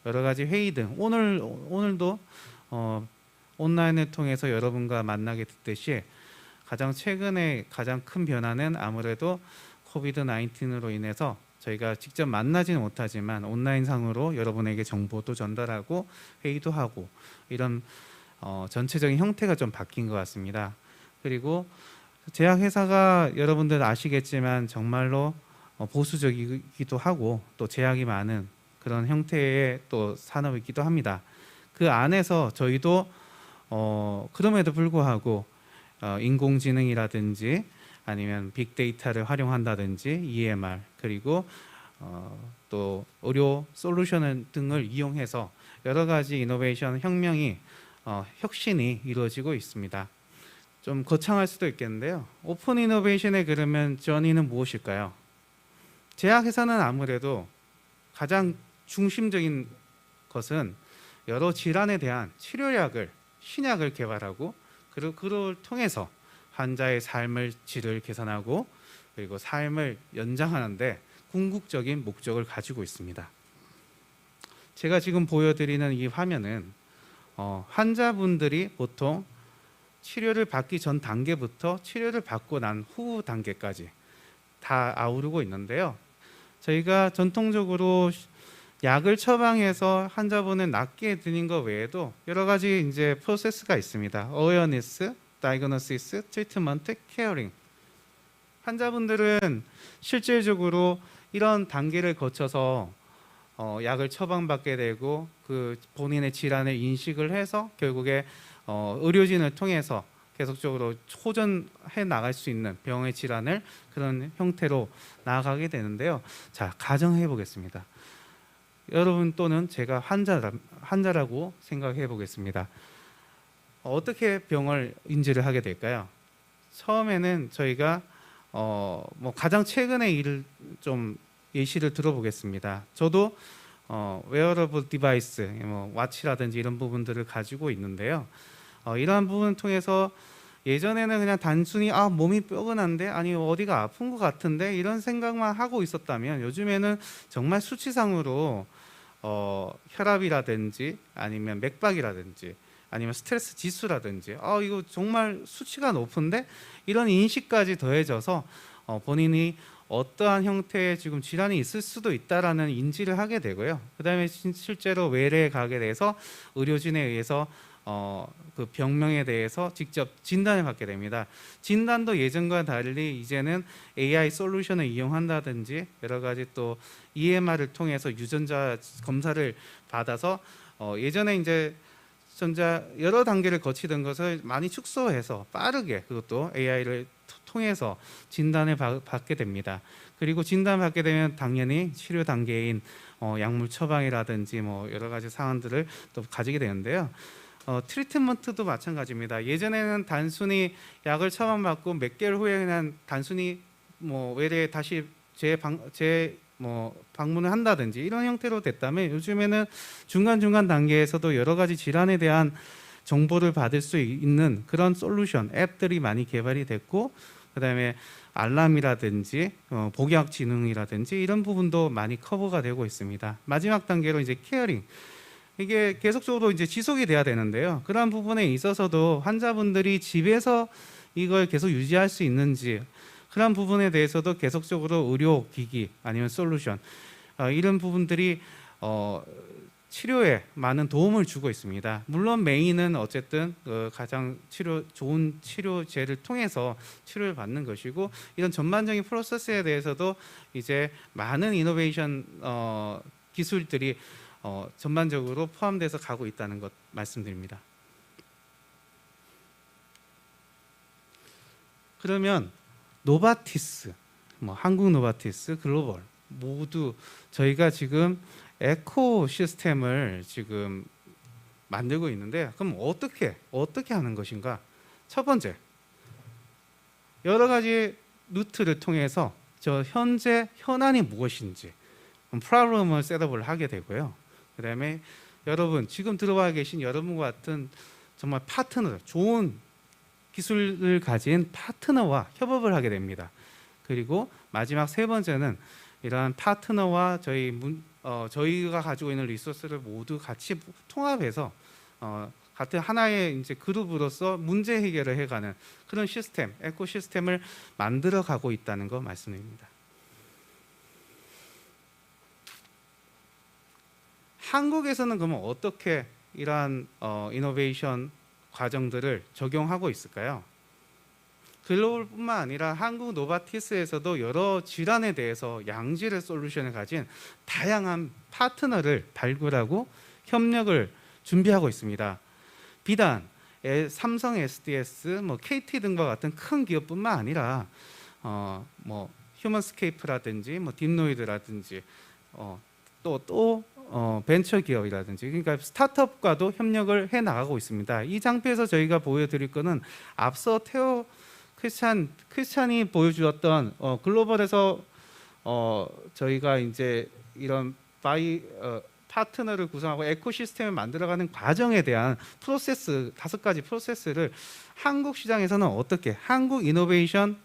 여러 가지 회의 등 오늘도 온라인을 통해서 여러분과 만나게 됐듯이 가장 최근에 가장 큰 변화는 아무래도 코비드 19으로 인해서 저희가 직접 만나지는 못하지만 온라인상으로 여러분에게 정보도 전달하고 회의도 하고 이런 전체적인 형태가 좀 바뀐 것 같습니다. 그리고 제약회사가 여러분들 아시겠지만 정말로 보수적이기도 하고 또 제약이 많은 그런 형태의 또 산업이기도 합니다. 그 안에서 저희도 그럼에도 불구하고 인공지능이라든지 아니면 빅데이터를 활용한다든지 EMR 그리고 또 의료 솔루션 등을 이용해서 여러 가지 이노베이션 혁신이 이루어지고 있습니다. 좀 거창할 수도 있겠는데요. 오픈 이노베이션의 그러면 전의는 무엇일까요? 제약회사는 아무래도 가장 중심적인 것은 여러 질환에 대한 치료약을 신약을 개발하고 그리고 그걸 통해서 환자의 삶의 질을 개선하고 그리고 삶을 연장하는데 궁극적인 목적을 가지고 있습니다. 제가 지금 보여드리는 이 화면은 환자분들이 보통 치료를 받기 전 단계부터 치료를 받고 난 후 단계까지 다 아우르고 있는데요. 저희가 전통적으로 약을 처방해서 환자분을 낫게 해드리는 것 외에도 여러 가지 이제 프로세스가 있습니다. 어웨어니스, 다이그노시스, 트리트먼트, 케어링. 환자분들은 실질적으로 이런 단계를 거쳐서 약을 처방받게 되고 그 본인의 질환을 인식을 해서 결국에 의료진을 통해서 계속적으로 호전해 나갈 수 있는 병의 질환을 그런 형태로 나아가게 되는데요. 자, 가정해 보겠습니다. 여러분 또는 제가 환자라고 생각해 보겠습니다. 어떻게 병을 인지를 하게 될까요? 처음에는 저희가 뭐 가장 최근의 일을 좀 예시를 들어보겠습니다. 저도 웨어러블 디바이스, 뭐 와치라든지 이런 부분들을 가지고 있는데요. 이러한 부분을 통해서 예전에는 그냥 단순히 몸이 뻐근한데 아니 어디가 아픈 것 같은데 이런 생각만 하고 있었다면 요즘에는 정말 수치상으로 혈압이라든지 아니면 맥박이라든지 아니면 스트레스 지수라든지 이거 정말 수치가 높은데 이런 인식까지 더해져서 본인이 어떠한 형태의 지금 질환이 있을 수도 있다라는 인지를 하게 되고요. 그다음에 실제로 외래에 가게 돼서 의료진에 의해서 그 병명에 대해서 직접 진단을 받게 됩니다. 진단도 예전과 달리 이제는 AI 솔루션을 이용한다든지 여러 가지 또 EMR을 통해서 유전자 검사를 받아서 예전에 이제 전자 여러 단계를 거치던 것을 많이 축소해서 빠르게 그것도 AI를 통해서 진단을 받게 됩니다. 그리고 진단받게 되면 당연히 치료 단계인 약물 처방이라든지 뭐 여러 가지 사안들을 또 가지게 되는데요. 트리트먼트도 마찬가지입니다. 예전에는 단순히 약을 처방받고 몇 개월 후에 그냥 단순히 뭐 외래에 다시 방문을 한다든지 이런 형태로 됐다면 요즘에는 중간중간 단계에서도 여러 가지 질환에 대한 정보를 받을 수 있는 그런 솔루션 앱들이 많이 개발이 됐고 그다음에 알람이라든지 복약 지능이라든지 이런 부분도 많이 커버가 되고 있습니다. 마지막 단계로 이제 케어링, 이게 계속적으로 이제 지속이 돼야 되는데요. 그러한 부분에 있어서도 환자분들이 집에서 이걸 계속 유지할 수 있는지 그런 부분에 대해서도 계속적으로 의료기기 아니면 솔루션 이런 부분들이 치료에 많은 도움을 주고 있습니다. 물론 메인은 어쨌든 가장 좋은 치료제를 통해서 치료를 받는 것이고 이런 전반적인 프로세스에 대해서도 이제 많은 이노베이션 기술들이 전반적으로 포함돼서 가고 있다는 것 말씀드립니다. 그러면 노바티스, 한국 노바티스, 글로벌 모두 저희가 지금 에코 시스템을 지금 만들고 있는데 그럼 어떻게 하는 것인가? 첫 번째, 여러 가지 루트를 통해서 저 현재 현안이 무엇인지 프로그램을 셋업을 하게 되고요. 그다음에 여러분 지금 들어와 계신 여러분과 같은 정말 파트너, 좋은 기술을 가진 파트너와 협업을 하게 됩니다. 그리고 마지막 세 번째는 이러한 파트너와 저희가 가지고 있는 리소스를 모두 같이 통합해서 같은 하나의 이제 그룹으로서 문제 해결을 해가는 그런 시스템, 에코시스템을 만들어 가고 있다는 거 말씀드립니다. 한국에서는 그러면 어떻게 이러한 이노베이션 과정들을 적용하고 있을까요? 글로벌뿐만 아니라 한국 노바티스에서도 여러 질환에 대해서 양질의 솔루션을 가진 다양한 파트너를 발굴하고 협력을 준비하고 있습니다. 비단 삼성 SDS, KT 등과 같은 큰 기업뿐만 아니라 휴먼스케이프라든지 딥노이드라든지 또 벤처 기업이라든지 그러니까 스타트업과도 협력을 해 나가고 있습니다. 이 장표에서 저희가 보여드릴 것은 앞서 테오 크리스찬이 보여주었던 글로벌에서 저희가 이제 이런 파트너를 구성하고 에코시스템을 만들어가는 과정에 대한 프로세스 5가지 프로세스를 한국 시장에서는 어떻게 한국 이노베이션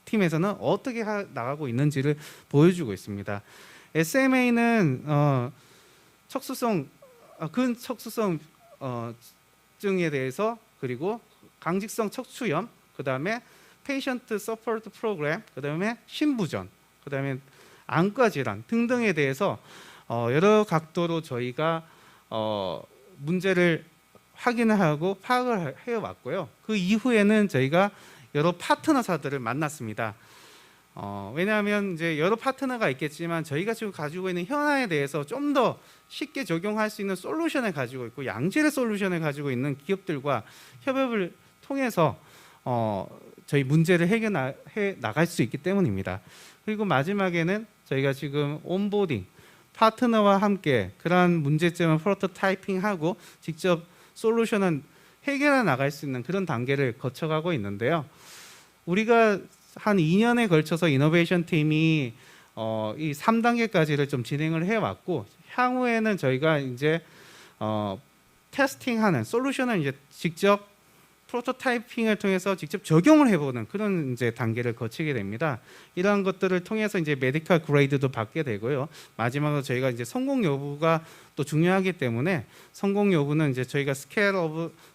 팀에서는 어떻게 나가고 있는지를 보여주고 있습니다. SMA는 근척수성 증에 대해서 그리고 강직성 척추염 그다음에 페이션트 서포트 프로그램 그다음에 신부전 그다음에 안과 질환 등등에 대해서 여러 각도로 저희가 문제를 확인을 하고 파악을 해왔고요. 그 이후에는 저희가 여러 파트너사들을 만났습니다. 왜냐하면 이제 여러 파트너가 있겠지만 저희가 지금 가지고 있는 현안에 대해서 좀 더 쉽게 적용할 수 있는 솔루션을 가지고 있고 양질의 솔루션을 가지고 있는 기업들과 협업을 통해서 저희 문제를 해결해 나갈 수 있기 때문입니다. 그리고 마지막에는 저희가 지금 온보딩 파트너와 함께 그러한 문제점을 프로토타이핑하고 직접 솔루션을 해결해 나갈 수 있는 그런 단계를 거쳐가고 있는데요. 우리가 한 2년에 걸쳐서 이노베이션 팀이 이 3단계까지를 좀 진행을 해왔고, 향후에는 저희가 이제 테스팅하는 솔루션을 이제 직접 프로토타이핑을 통해서 직접 적용을 해보는 그런 이제 단계를 거치게 됩니다. 이러한 것들을 통해서 이제 메디컬 그레이드도 받게 되고요. 마지막으로 저희가 이제 성공 여부가 또 중요하기 때문에 성공 여부는 이제 저희가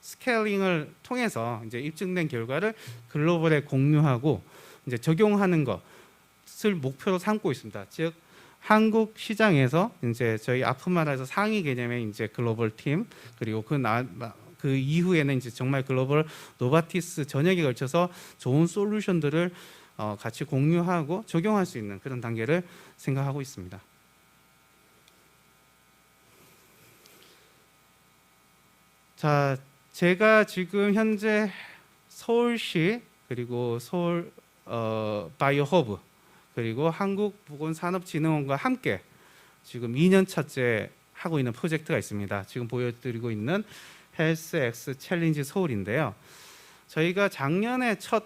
스케일링을 통해서 이제 입증된 결과를 글로벌에 공유하고 이제 적용하는 것을 목표로 삼고 있습니다. 즉 한국 시장에서 이제 저희 아프마라에서 상위 개념의 이제 글로벌 팀, 그리고 그 이후에는 이제 정말 글로벌 노바티스 전역에 걸쳐서 좋은 솔루션들을 같이 공유하고 적용할 수 있는 그런 단계를 생각하고 있습니다. 자, 제가 지금 현재 서울시 그리고 서울 바이오 허브 그리고 한국보건산업진흥원과 함께 지금 2년 차째 하고 있는 프로젝트가 있습니다. 지금 보여드리고 있는 헬스X 챌린지 서울인데요. 저희가 작년에 첫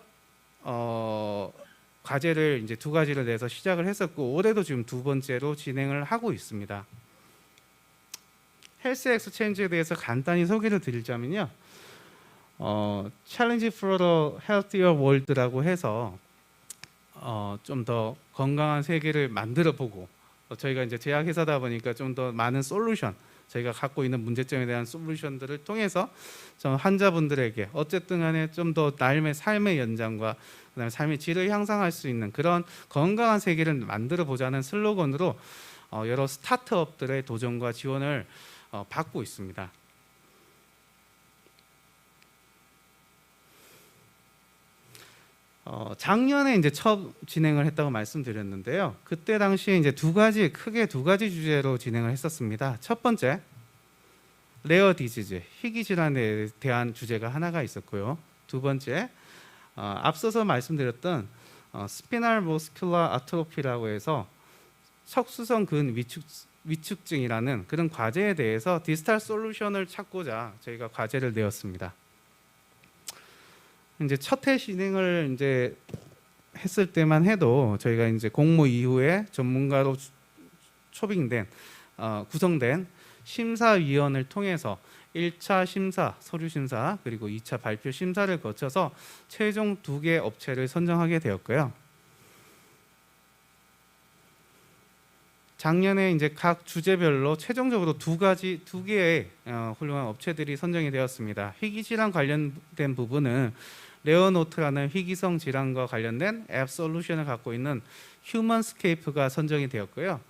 과제를 이제 2가지를 내서 시작을 했었고, 올해도 지금 2번째로 진행을 하고 있습니다. 헬스X 챌린지에 대해서 간단히 소개를 드리자면요. 챌린지 for the healthier world라고 해서 좀 더 건강한 세계를 만들어 보고, 저희가 이제 제약회사다 보니까 좀 더 많은 솔루션, 저희가 갖고 있는 문제점에 대한 솔루션들을 통해서 좀 환자분들에게 어쨌든 간에 좀 더 삶의 연장과 그다음에 삶의 질을 향상할 수 있는 그런 건강한 세계를 만들어 보자는 슬로건으로 여러 스타트업들의 도전과 지원을 받고 있습니다. 작년에 이제 처음 진행을 했다고 말씀드렸는데요. 그때 당시에 이제 크게 두 가지 주제로 진행을 했었습니다. 첫 번째, 레어 디지즈, 희귀 질환에 대한 주제가 하나가 있었고요. 두 번째, 앞서서 말씀드렸던 스피널 머스큘러 아트로피라고 해서 척수성 근 위축증이라는 그런 과제에 대해서 디지털 솔루션을 찾고자 저희가 과제를 내었습니다. 이제 첫 해 진행을 이제 했을 때만 해도 저희가 이제 공모 이후에 전문가로 구성된 심사위원을 통해서 1차 심사, 서류 심사, 그리고 2차 발표 심사를 거쳐서 최종 2개 업체를 선정하게 되었고요. 작년에 이제 각 주제별로 최종적으로 2개의 훌륭한 업체들이 선정이 되었습니다. 희귀질환 관련된 부분은 레어노트라는 희귀성 질환과 관련된 앱 솔루션을 갖고 있는 휴먼스케이프가 선정이 되었고요.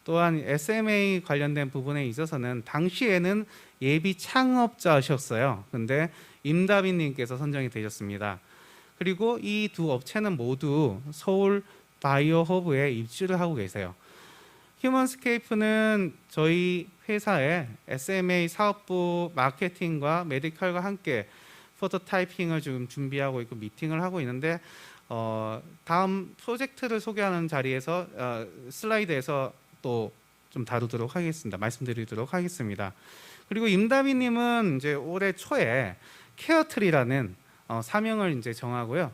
또한 SMA 관련된 부분에 있어서는 당시에는 예비 창업자셨어요. 근데 임다빈님께서 선정이 되셨습니다. 그리고 이 두 업체는 모두 서울 바이오 허브에 입주를 하고 계세요. 휴먼스케이프는 저희 회사의 SMA 사업부 마케팅과 메디컬과 함께 프로토타이핑을 지금 준비하고 있고 미팅을 하고 있는데, 다음 프로젝트를 소개하는 자리에서 슬라이드에서 또 좀 다루도록 하겠습니다. 말씀드리도록 하겠습니다. 그리고 임다비님은 이제 올해 초에 케어트리라는 사명을 이제 정하고요.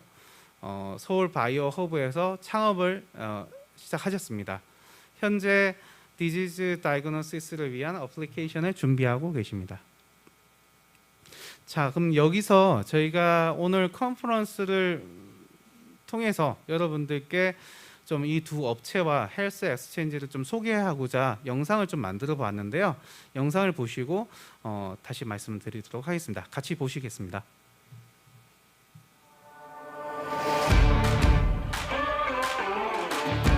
서울 바이오 허브에서 창업을 시작하셨습니다. 현재 디지즈 다이그노시스를 위한 어플리케이션을 준비하고 계십니다. 자, 그럼 여기서 저희가 오늘 컨퍼런스를 통해서 여러분들께 좀 이 두 업체와 헬스 엑스체인지를 좀 소개하고자 영상을 좀 만들어 봤는데요. 영상을 보시고 다시 말씀드리도록 하겠습니다. 같이 보시겠습니다.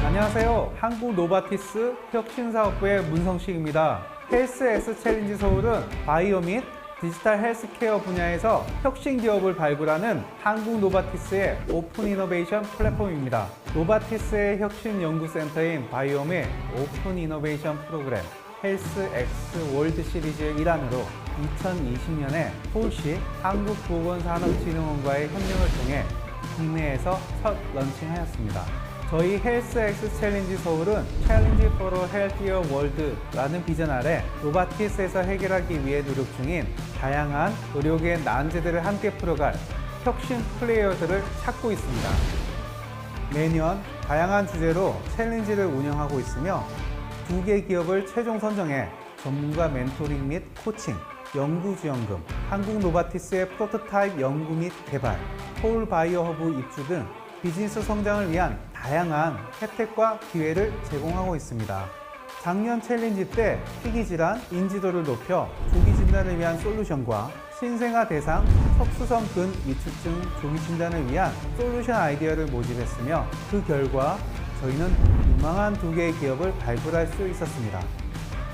안녕하세요. 한국 노바티스 혁신사업부의 문성식입니다. 헬스 X 챌린지 서울은 바이오 및 디지털 헬스케어 분야에서 혁신 기업을 발굴하는 한국 노바티스의 오픈 이노베이션 플랫폼입니다. 노바티스의 혁신 연구센터인 바이옴의 오픈 이노베이션 프로그램 헬스 X 월드 시리즈의 일환으로 2020년에 서울시 한국보건산업진흥원과의 협력을 통해 국내에서 첫 런칭하였습니다. 저희 헬스X 챌린지 서울은 챌린지 포러 헬티어 월드라는 비전 아래 노바티스에서 해결하기 위해 노력 중인 다양한 의료계 난제들을 함께 풀어갈 혁신 플레이어들을 찾고 있습니다. 매년 다양한 주제로 챌린지를 운영하고 있으며 2개 기업을 최종 선정해 전문가 멘토링 및 코칭, 연구지원금, 한국 노바티스의 프로토타입 연구 및 개발, 서울 바이오 허브 입주 등 비즈니스 성장을 위한 다양한 혜택과 기회를 제공하고 있습니다. 작년 챌린지 때 희귀질환 인지도를 높여 조기 진단을 위한 솔루션과 신생아 대상 척수성근 위축증 조기 진단을 위한 솔루션 아이디어를 모집했으며 그 결과 저희는 유망한 2개의 기업을 발굴할 수 있었습니다.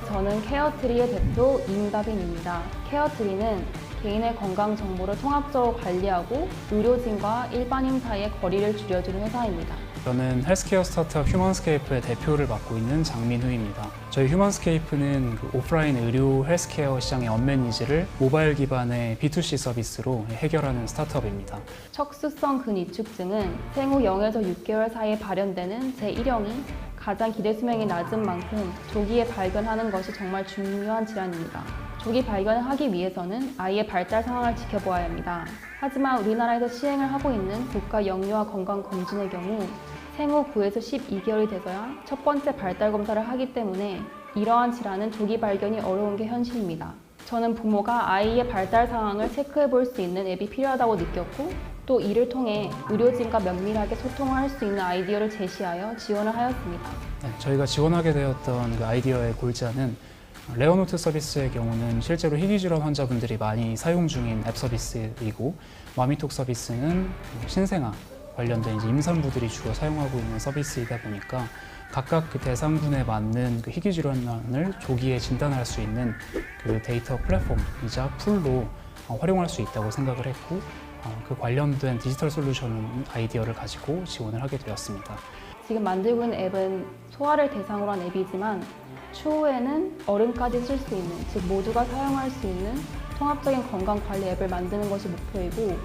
저는 케어트리의 대표 임다빈입니다. 케어트리는 개인의 건강 정보를 통합적으로 관리하고 의료진과 일반인 사이의 거리를 줄여주는 회사입니다. 저는 헬스케어 스타트업 휴먼스케이프의 대표를 맡고 있는 장민후입니다. 저희 휴먼스케이프는 오프라인 의료 헬스케어 시장의 언맨 니즈를 모바일 기반의 B2C 서비스로 해결하는 스타트업입니다. 척수성 근위축증은 생후 0에서 6개월 사이에 발현되는 제1형이 가장 기대 수명이 낮은 만큼 조기에 발견하는 것이 정말 중요한 질환입니다. 조기 발견을 하기 위해서는 아이의 발달 상황을 지켜보아야 합니다. 하지만 우리나라에서 시행을 하고 있는 국가 영유아 건강검진의 경우 생후 9에서 12개월이 돼서야 첫 번째 발달 검사를 하기 때문에 이러한 질환은 조기 발견이 어려운 게 현실입니다. 저는 부모가 아이의 발달 상황을 체크해 볼 수 있는 앱이 필요하다고 느꼈고 또 이를 통해 의료진과 면밀하게 소통을 할 수 있는 아이디어를 제시하여 지원을 하였습니다. 저희가 지원하게 되었던 그 아이디어의 골자는 레어노트 서비스의 경우는 실제로 희귀질환 환자분들이 많이 사용 중인 앱 서비스이고 마미톡 서비스는 신생아 관련된 이제 임산부들이 주로 사용하고 있는 서비스이다 보니까 각각 그 대상군에 맞는 그 희귀질환을 조기에 진단할 수 있는 그 데이터 플랫폼이자 풀로 활용할 수 있다고 생각을 했고 그 관련된 디지털 솔루션 아이디어를 가지고 지원을 하게 되었습니다. 지금 만들고 있는 앱은 소아를 대상으로 한 앱이지만 추후에는 어른까지 쓸 수 있는, 즉 모두가 사용할 수 있는 통합적인 건강관리 앱을 만드는 것이 목표이고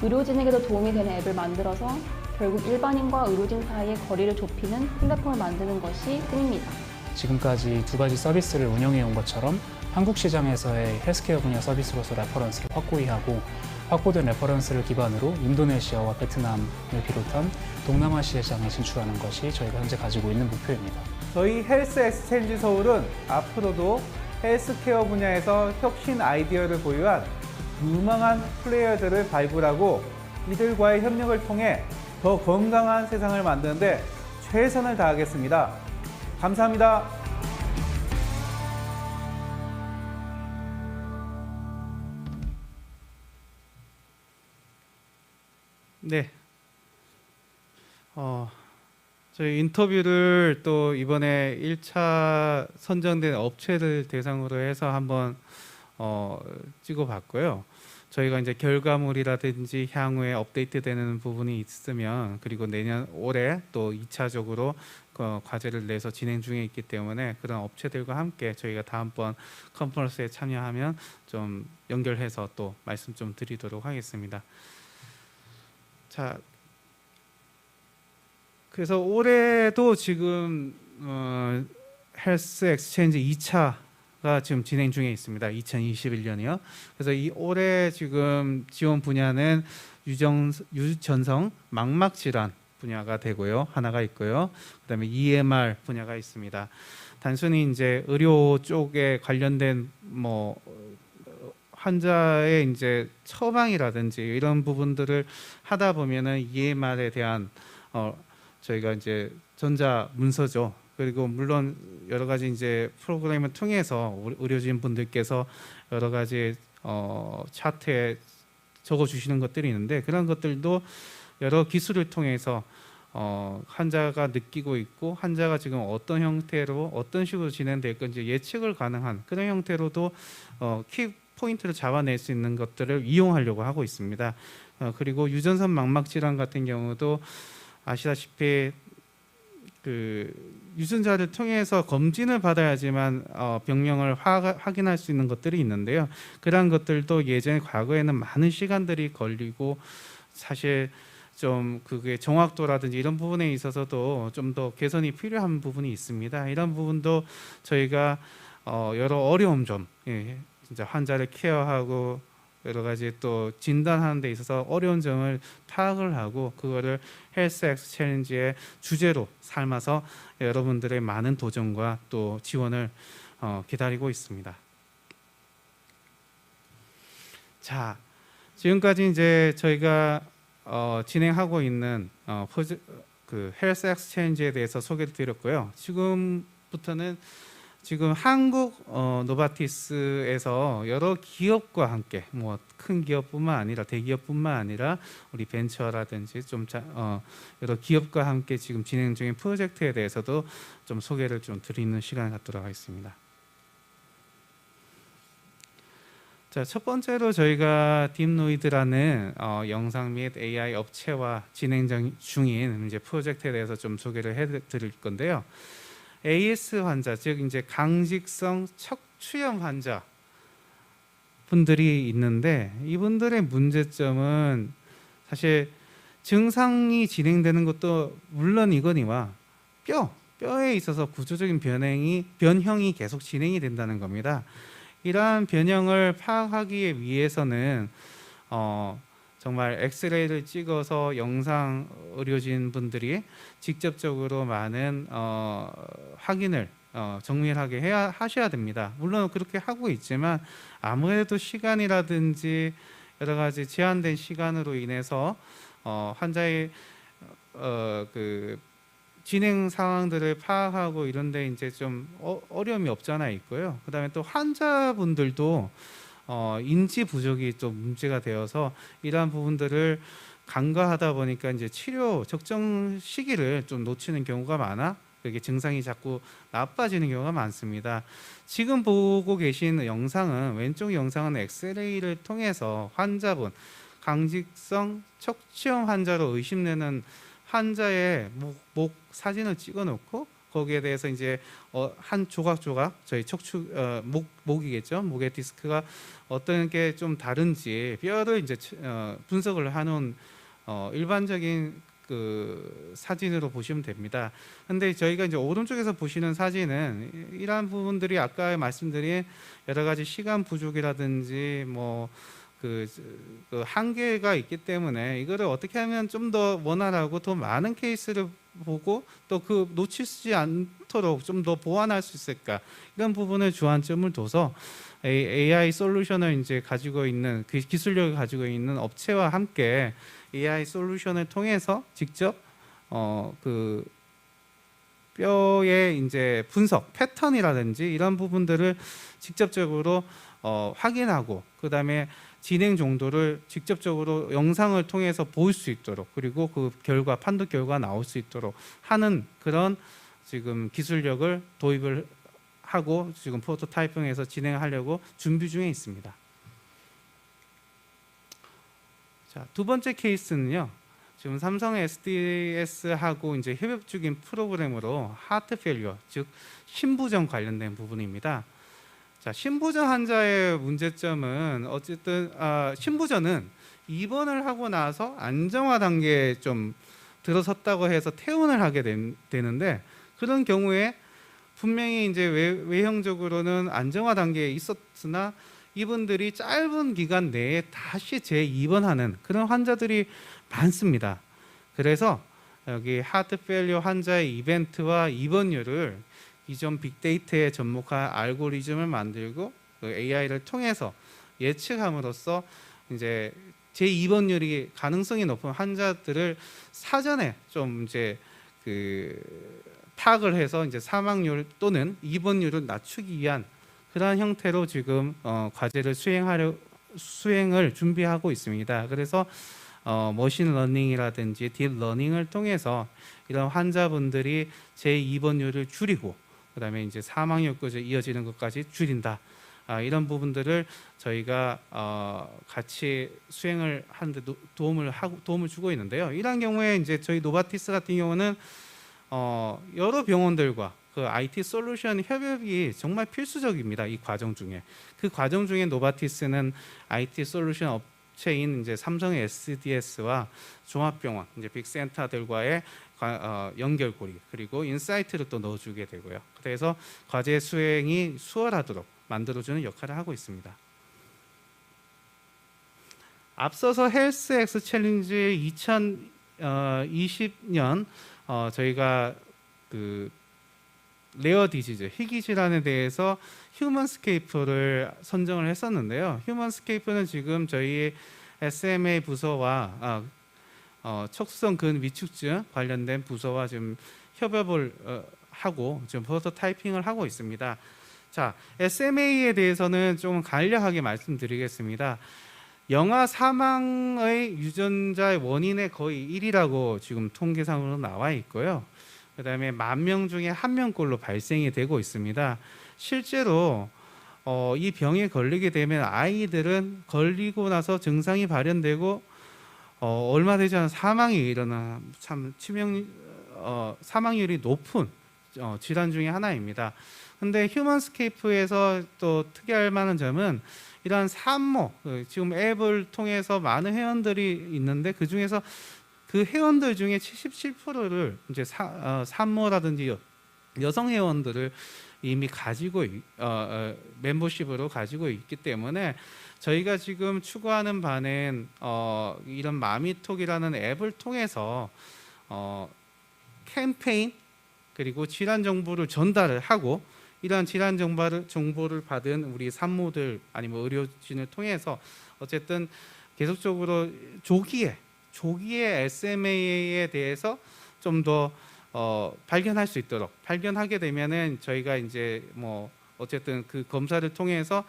의료진에게도 도움이 되는 앱을 만들어서 결국 일반인과 의료진 사이의 거리를 좁히는 플랫폼을 만드는 것이 꿈입니다. 지금까지 2가지 서비스를 운영해 온 것처럼 한국 시장에서의 헬스케어 분야 서비스로서 레퍼런스를 확고히 하고 확보된 레퍼런스를 기반으로 인도네시아와 베트남을 비롯한 동남아시아 시장에 진출하는 것이 저희가 현재 가지고 있는 목표입니다. 저희 헬스X 챌린지 서울은 앞으로도 헬스케어 분야에서 혁신 아이디어를 보유한 유망한 플레이어들을 발굴하고 이들과의 협력을 통해 더 건강한 세상을 만드는데 최선을 다하겠습니다. 감사합니다. 네. 저희 인터뷰를 또 이번에 1차 선정된 업체를 대상으로 해서 한번 찍어봤고요. 저희가 이제 결과물이라든지 향후에 업데이트되는 부분이 있으면 그리고 내년 올해 또 2차적으로 과제를 내서 진행 중에 있기 때문에 그런 업체들과 함께 저희가 다음번 컨퍼런스에 참여하면 좀 연결해서 또 말씀 좀 드리도록 하겠습니다. 자, 그래서 올해도 지금 헬스 엑스체인지 2차가 지금 진행 중에 있습니다. 2021년이요. 그래서 이 올해 지금 지원 분야는 유전성 망막 질환 분야가 되고요. 하나가 있고요. 그다음에 EMR 분야가 있습니다. 단순히 이제 의료 쪽에 관련된 환자의 이제 처방이라든지 이런 부분들을 하다 보면은 EMR에 대한 저희가 이제 전자 문서죠. 그리고 물론 여러 가지 이제 프로그램을 통해서 의료진 분들께서 여러 가지 차트에 적어 주시는 것들이 있는데 그런 것들도 여러 기술을 통해서 환자가 느끼고 있고 환자가 지금 어떤 형태로 어떤 식으로 진행될 건지 예측을 가능한 그런 형태로도 키 포인트를 잡아낼 수 있는 것들을 이용하려고 하고 있습니다. 그리고 유전선 망막 질환 같은 경우도 아시다시피 그 유전자를 통해서 검진을 받아야지만 병명을 확인할 수 있는 것들이 있는데요. 그러한 것들도 예전에 과거에는 많은 시간들이 걸리고 사실 좀 그게 정확도라든지 이런 부분에 있어서도 좀 더 개선이 필요한 부분이 있습니다. 이런 부분도 저희가 여러 어려움 좀 진짜 환자를 케어하고 여러 가지 또 진단하는 데 있어서 어려운 점을 파악을 하고 그거를 헬스엑스 챌린지의 주제로 삼아서 여러분들의 많은 도전과 또 지원을 기다리고 있습니다. 자, 지금까지 이제 저희가 진행하고 있는 그 헬스엑스 챌린지에 대해서 소개를 드렸고요. 지금부터는 지금 한국 노바티스에서 여러 기업과 함께 뭐 큰 기업뿐만 아니라 대기업뿐만 아니라 우리 벤처라든지 좀 여러 기업과 함께 지금 진행 중인 프로젝트에 대해서도 좀 소개를 좀 드리는 시간을 갖도록 하겠습니다. 자, 첫 번째로 저희가 딥노이드라는 영상 및 AI 업체와 진행 중인 이제 프로젝트에 대해서 좀 소개를 해드릴 건데요. AS 환자, 즉 이제 강직성 척추염 환자 분들이 있는데 이분들의 문제점은 사실 증상이 진행되는 것도 물론이거니와 뼈에 있어서 구조적인 변형이 계속 진행이 된다는 겁니다. 이러한 변형을 파악하기 위해서는 정말 엑스레이를 찍어서 영상 의료진 분들이 직접적으로 많은 확인을 정밀하게 하셔야 됩니다. 물론 그렇게 하고 있지만 아무래도 시간이라든지 여러 가지 제한된 시간으로 인해서 환자의 그 진행 상황들을 파악하고 이런데 이제 좀 어려움이 없잖아 있고요. 그다음에 또 환자분들도 인지 부족이 좀 문제가 되어서 이러한 부분들을 간과하다 보니까 이제 치료 적정 시기를 좀 놓치는 경우가 많아 그게 증상이 자꾸 나빠지는 경우가 많습니다. 지금 보고 계신 영상은 왼쪽 영상은 엑스레이를 통해서 환자분 강직성 척추염 환자로 의심되는 환자의 목 사진을 찍어놓고 거기에 대해서 이제 한 조각조각 저희 척추 목이겠죠. 목의 디스크가 어떤 게 좀 다른지 뼈를 이제 분석을 하는 일반적인 그 사진으로 보시면 됩니다. 근데 저희가 이제 오른쪽에서 보시는 사진은 이러한 부분들이 아까 말씀드린 여러 가지 시간 부족이라든지 뭐 그 한계가 있기 때문에 이거를 어떻게 하면 좀 더 원활하고 더 많은 케이스를 보고 또 그 놓치지 않도록 좀 더 보완할 수 있을까 이런 부분을 주안점을 둬서 AI 솔루션을 이제 가지고 있는 그 기술력을 가지고 있는 업체와 함께 AI 솔루션을 통해서 직접 그 뼈의 이제 분석 패턴이라든지 이런 부분들을 직접적으로 확인하고 그다음에 진행 정도를 직접적으로 영상을 통해서 볼 수 있도록 그리고 그 결과 판독 결과 나올 수 있도록 하는 그런 지금 기술력을 도입을 하고 지금 프로토타이핑에서 진행하려고 준비 중에 있습니다. 자, 두 번째 케이스는요. 지금 삼성 SDS하고 이제 협업 중인 프로그램으로 하트 페일리어 즉 심부전 관련된 부분입니다. 자, 심부전 환자의 문제점은 어쨌든 심부전은 입원을 하고 나서 안정화 단계에 좀 들어섰다고 해서 퇴원을 하게 되는데 그런 경우에 분명히 이제 외형적으로는 안정화 단계에 있었으나 이분들이 짧은 기간 내에 다시 재입원하는 그런 환자들이 많습니다. 그래서 여기 하트 페일리어 환자의 이벤트와 입원율을 기존 빅데이터에 접목한 알고리즘을 만들고 그 AI를 통해서 예측함으로써 이제 재입원율이 가능성이 높은 환자들을 사전에 좀 이제 그 파악을 해서 이제 사망률 또는 입원율을 낮추기 위한 그러한 형태로 지금 과제를 수행을 준비하고 있습니다. 그래서 머신러닝이라든지 딥러닝을 통해서 이런 환자분들이 재입원율을 줄이고 그다음에 이제 사망률까지 이어지는 것까지 줄인다. 이런 부분들을 저희가 같이 수행을 하는데 도움을 주고 있는데요. 이런 경우에 이제 저희 노바티스 같은 경우는 여러 병원들과 그 IT 솔루션 협업이 정말 필수적입니다. 이 과정 중에 그 과정 중에 노바티스는 IT 솔루션 업체인 이제 삼성의 SDS와 종합병원 이제 빅센터들과의 연결고리 그리고 인사이트를 또 넣어주게 되고요. 그래서 과제 수행이 수월하도록 만들어주는 역할을 하고 있습니다. 앞서서 헬스엑스 챌린지 2020년 저희가 그 레어 디지즈 희귀 질환에 대해서 휴먼스케이프를 선정을 했었는데요. 휴먼스케이프는 지금 저희 SMA 부서와 척수성 근 위축증 관련된 부서와 지금 협업을 하고 지금 프로토타이핑을 하고 있습니다. 자, SMA에 대해서는 좀 간략하게 말씀드리겠습니다. 영아 사망의 유전자의 원인의 거의 1이라고 지금 통계상으로 나와 있고요. 그다음에 10,000명 중에 1명꼴로 발생이 되고 있습니다. 실제로 이 병에 걸리게 되면 아이들은 걸리고 나서 증상이 발현되고 얼마 되지 않아 사망이 일어나 참 사망률이 높은 질환 중에 하나입니다. 근데 휴먼스케이프에서 또 특이할 만한 점은 이러한 산모 지금 앱을 통해서 많은 회원들이 있는데 그 중에서 그 회원들 중에 77%를 이제 산모라든지 여성 회원들을 이미 가지고 멤버십으로 가지고 있기 때문에 저희가 지금 추구하는 바는 이런 마미톡이라는 앱을 통해서 캠페인 그리고 질환 정보를 전달을 하고 이러한 질환 정보를 받은 우리 산모들 아니면 의료진을 통해서 어쨌든 계속적으로 조기에 SMA에 대해서 좀 더 발견할 수 있도록 발견하게 되면은 저희가 이제 뭐 어쨌든 그 검사를 통해서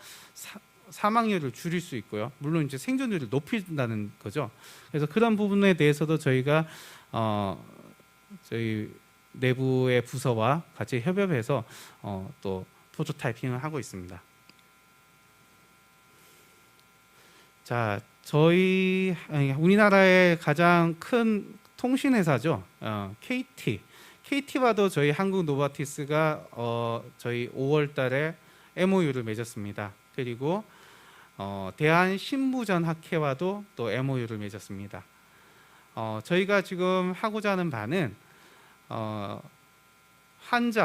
사망률을 줄일 수 있고요. 물론 이제 생존율을 높인다는 거죠. 그래서 그런 부분에 대해서도 저희가 저희 내부의 부서와 같이 협업해서 또 프로토타이핑을 하고 있습니다. 자, 저희 우리나라의 가장 큰 통신회사죠. KT와도 저희 한국 노바티스가 저희 5월달에 MOU를 맺었습니다. 그리고 대한신부전학회와도 또 MOU를 맺었습니다. 저희가 지금 하고자 하는 바는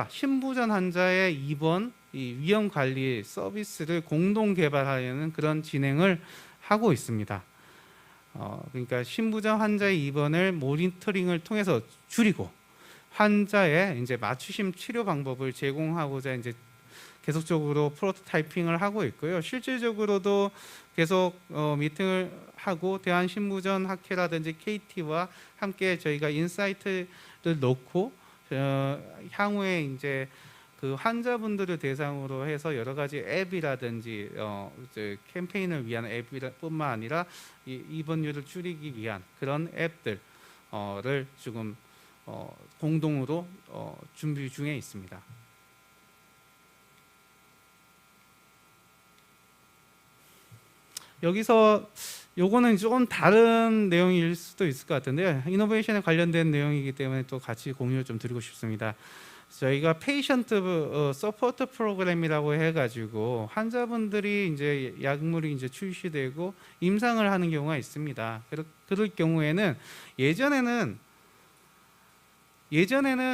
신부전 환자의 입원 위험 관리 서비스를 공동 개발하려는 그런 진행을 하고 있습니다. 그러니까 신부전 환자의 입원을 모니터링을 통해서 줄이고 환자의 이제 맞춤 치료 방법을 제공하고자 이제 계속적으로 프로토타이핑을 하고 있고요. 실질적으로도 계속 미팅을 하고 대한신부전 학회라든지 KT와 함께 저희가 인사이트를 놓고 향후에 이제 그 환자분들을 대상으로 해서 여러 가지 앱이라든지 캠페인을 위한 앱뿐만 아니라 입원율을 줄이기 위한 그런 앱들을 지금 공동으로 준비 중에 있습니다. 여기서 요거는 좀 다른 내용일 수도 있을 것 같은데요. 이노베이션에 관련된 내용이기 때문에 또 같이 공유를 좀 드리고 싶습니다. 저희가 페이션트 서포트 프로그램이라고 해가지고 환자분들이 이제 약물이 이제 출시되고 임상을 하는 경우가 있습니다. 그럴 경우에는 예전에는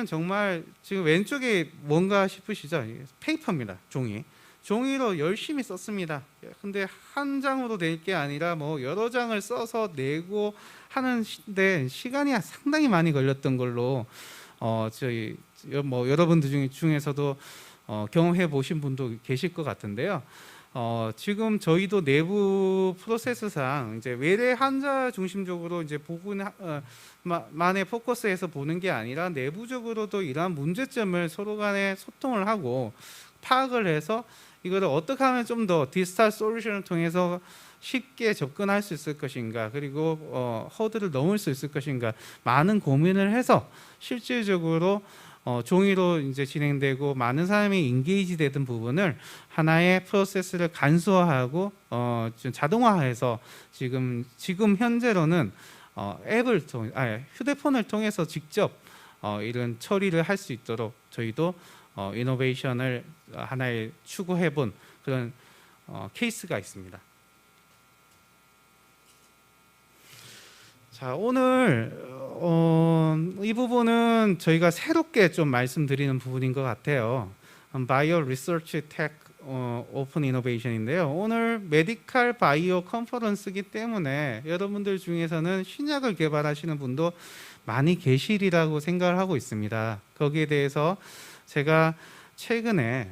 정말 지금 왼쪽에 뭔가 싶으시죠? 페이퍼입니다. 종이로 열심히 썼습니다. 근데 한 장으로 낼 게 아니라 뭐 여러 장을 써서 내고 하는데 시간이 상당히 많이 걸렸던 걸로 저희 뭐 여러분들 중에서도 경험해 보신 분도 계실 것 같은데요. 지금 저희도 내부 프로세스상 이제 외래 환자 중심적으로 이제 만에 포커스해서 보는 게 아니라 내부적으로도 이러한 문제점을 서로 간에 소통을 하고 파악을 해서 이거를 어떻게 하면 좀 더 디지털 솔루션을 통해서 쉽게 접근할 수 있을 것인가 그리고 허들을 넘을 수 있을 것인가 많은 고민을 해서 실질적으로 종이로 이제 진행되고 많은 사람이 인게이지 되던 부분을 하나의 프로세스를 간소화하고 자동화해서 지금 현재로는 휴대폰을 통해서 직접 이런 처리를 할 수 있도록 저희도 이노베이션을 하나의 추구해본 그런 케이스가 있습니다. 자, 오늘 이 부분은 저희가 새롭게 좀 말씀드리는 부분인 것 같아요. 바이오 리서치 테크 오픈 이노베이션인데요. 오늘 메디칼 바이오 컨퍼런스이기 때문에 여러분들 중에서는 신약을 개발하시는 분도 많이 계시리라고 생각을 하고 있습니다. 거기에 대해서 제가 최근에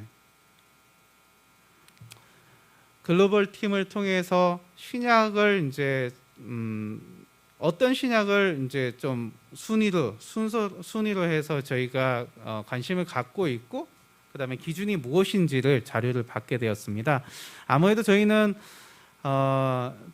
글로벌 팀을 통해서 신약을 이제 어떤 신약을 이제 좀 순위로 해서 저희가 관심을 갖고 있고 그다음에 기준이 무엇인지를 자료를 받게 되었습니다. 아무래도 저희는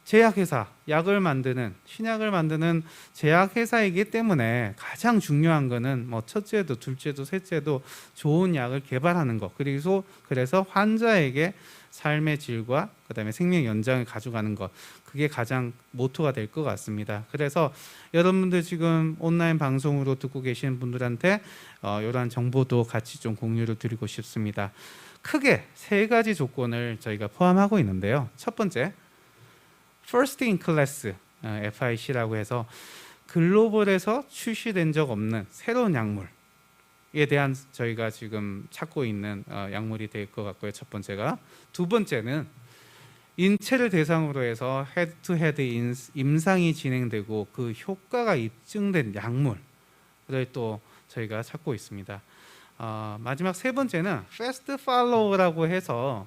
제약회사, 약을 만드는 신약을 만드는 제약회사이기 때문에 가장 중요한 거는 뭐 첫째도 둘째도 셋째도 좋은 약을 개발하는 것 그래서 환자에게 삶의 질과 그다음에 생명 연장을 가져가는 것 그게 가장 모토가 될 것 같습니다. 그래서 여러분들 지금 온라인 방송으로 듣고 계시는 분들한테 이러한 정보도 같이 좀 공유를 드리고 싶습니다. 크게 세 가지 조건을 저희가 포함하고 있는데요. 첫 번째, First in Class FIC라고 해서 글로벌에서 출시된 적 없는 새로운 약물에 대한 저희가 지금 찾고 있는 약물이 될 것 같고요. 첫 번째가. 두 번째는 인체를 대상으로 해서 헤드투헤드 임상이 진행되고 그 효과가 입증된 약물을 또 저희가 찾고 있습니다. 마지막 세 번째는 패스트 팔로우라고 해서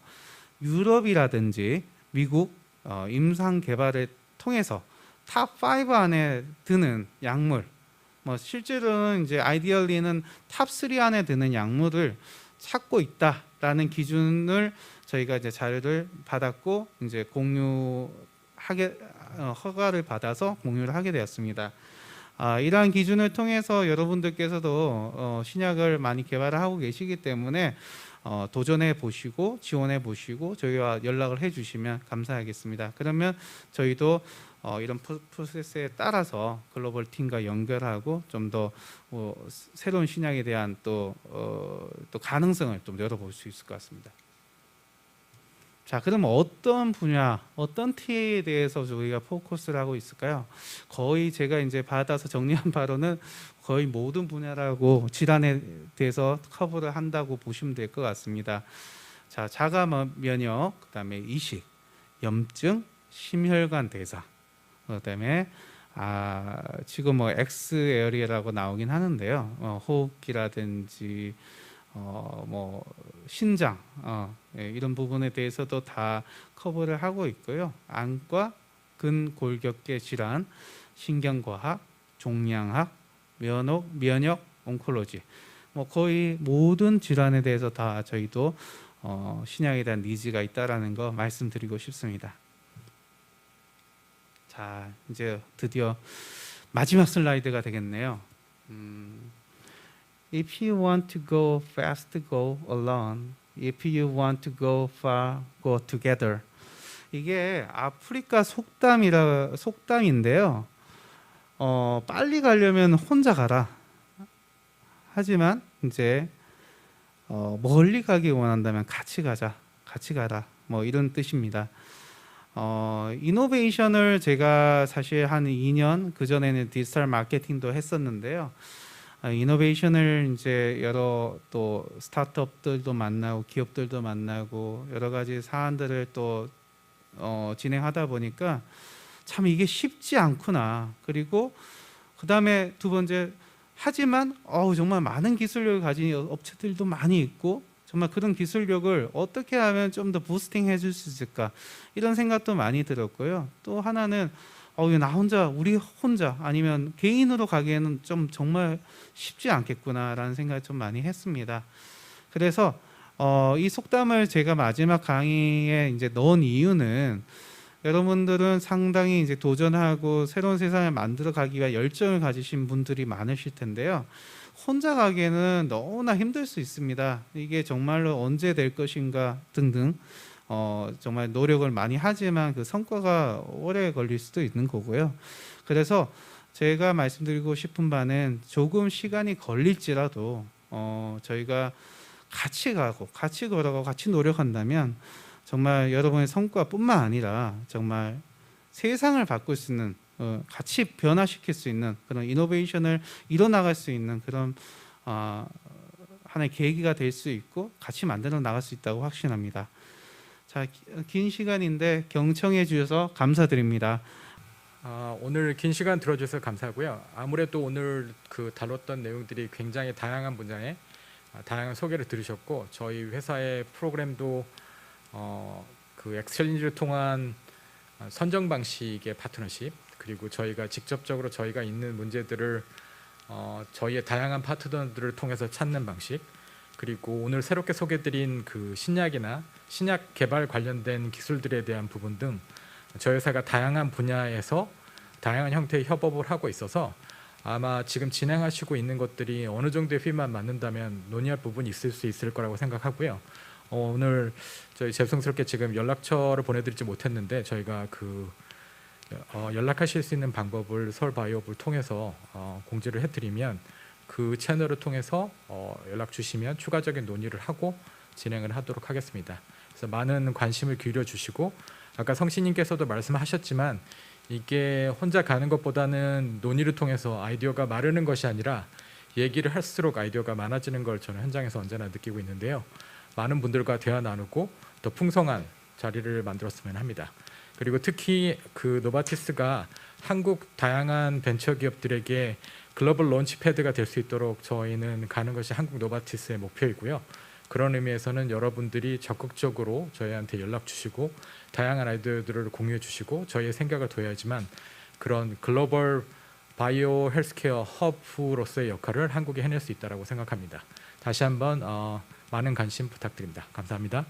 유럽이라든지 미국 임상 개발을 통해서 탑5 안에 드는 약물, 뭐 실제로는 이제 아이디얼리는 탑3 안에 드는 약물을 찾고 있다라는 기준을 저희가 이제 자료를 받았고 이제 허가를 받아서 공유를 하게 되었습니다. 이러한 기준을 통해서 여러분들께서도 신약을 많이 개발을 하고 계시기 때문에 도전해 보시고 지원해 보시고 저희와 연락을 해 주시면 감사하겠습니다. 그러면 저희도 이런 프로세스에 따라서 글로벌 팀과 연결하고 좀 더 새로운 신약에 대한 또 가능성을 좀 열어볼 수 있을 것 같습니다. 자, 그럼 어떤 분야, 어떤 TA 대해서 저희가 포커스를 하고 있을까요? 거의 제가 이제 받아서 정리한 바로는 거의 모든 분야라고 질환에 대해서 커버를 한다고 보시면 될 것 같습니다. 자, 자가 면역, 그다음에 이식, 염증, 심혈관 대사, 그다음에 지금 뭐 X 에어리라고 나오긴 하는데요. 호흡기라든지 뭐 신장 이런 부분에 대해서도 다 커버를 하고 있고요. 안과 근골격계 질환, 신경과학, 종양학, 면역, 온콜로지 뭐 거의 모든 질환에 대해서 다 저희도 신약에 대한 니즈가 있다라는 거 말씀드리고 싶습니다. 자, 이제 드디어 마지막 슬라이드가 되겠네요. If you want to go fast, go alone. If you want to go far, go together. 이게 아프리카 속담인데요. 빨리 가려면 혼자 가라. 하지만 이제 멀리 가기 원한다면 같이 가자, 같이 가라. 뭐 이런 뜻입니다. 이노베이션을 제가 사실 한 2년 그 전에는 디지털 마케팅도 했었는데요. 이노베이션을 이제 여러 또 스타트업들도 만나고 기업들도 만나고 여러 가지 사안들을 또 진행하다 보니까 참 이게 쉽지 않구나. 그리고 그 다음에 두 번째 하지만 정말 많은 기술력을 가진 업체들도 많이 있고 정말 그런 기술력을 어떻게 하면 좀 더 부스팅 해줄 수 있을까 이런 생각도 많이 들었고요. 또 하나는 우리 혼자 아니면 개인으로 가기에는 좀 정말 쉽지 않겠구나라는 생각을 좀 많이 했습니다. 그래서 이 속담을 제가 마지막 강의에 이제 넣은 이유는 여러분들은 상당히 이제 도전하고 새로운 세상을 만들어 가기 위한 열정을 가지신 분들이 많으실 텐데요. 혼자 가기에는 너무나 힘들 수 있습니다. 이게 정말로 언제 될 것인가 등등 정말 노력을 많이 하지만 그 성과가 오래 걸릴 수도 있는 거고요. 그래서 제가 말씀드리고 싶은 바는 조금 시간이 걸릴지라도 저희가 같이 가고 같이 걸어가고 같이 노력한다면 정말 여러분의 성과뿐만 아니라 정말 세상을 바꿀 수 있는 같이 변화시킬 수 있는 그런 이노베이션을 이뤄나갈 수 있는 그런 하나의 계기가 될 수 있고 같이 만들어 나갈 수 있다고 확신합니다. 자, 긴 시간인데 경청해 주셔서 감사드립니다. 오늘 긴 시간 들어주셔서 감사하고요. 아무래도 오늘 그 다뤘던 내용들이 굉장히 다양한 분야에 다양한 소개를 들으셨고 저희 회사의 프로그램도 그 엑스챌린지를 통한 선정 방식의 파트너십 그리고 저희가 직접적으로 저희가 있는 문제들을 저희의 다양한 파트너들을 통해서 찾는 방식 그리고 오늘 새롭게 소개드린 그 신약이나 신약 개발 관련된 기술들에 대한 부분 등 저희 회사가 다양한 분야에서 다양한 형태의 협업을 하고 있어서 아마 지금 진행하시고 있는 것들이 어느 정도의 필만 맞는다면 논의할 부분이 있을 수 있을 거라고 생각하고요. 오늘 저희 죄송스럽게 지금 연락처를 보내드리지 못했는데 저희가 그 연락하실 수 있는 방법을 서울바이오업을 통해서 공지를 해드리면 그 채널을 통해서 연락 주시면 추가적인 논의를 하고 진행을 하도록 하겠습니다. 그래서 많은 관심을 기울여 주시고 아까 성신님께서도 말씀하셨지만 이게 혼자 가는 것보다는 논의를 통해서 아이디어가 마르는 것이 아니라 얘기를 할수록 아이디어가 많아지는 걸 저는 현장에서 언제나 느끼고 있는데요. 많은 분들과 대화 나누고 더 풍성한 자리를 만들었으면 합니다. 그리고 특히 그 노바티스가 한국 다양한 벤처 기업들에게 글로벌 론치패드가 될 수 있도록 저희는 가는 것이 한국 노바티스의 목표이고요. 그런 의미에서는 여러분들이 적극적으로 저희한테 연락 주시고 다양한 아이디어들을 공유해 주시고 저희의 생각을 둬야지만 그런 글로벌 바이오 헬스케어 허브로서의 역할을 한국이 해낼 수 있다고 생각합니다. 다시 한번 많은 관심 부탁드립니다. 감사합니다.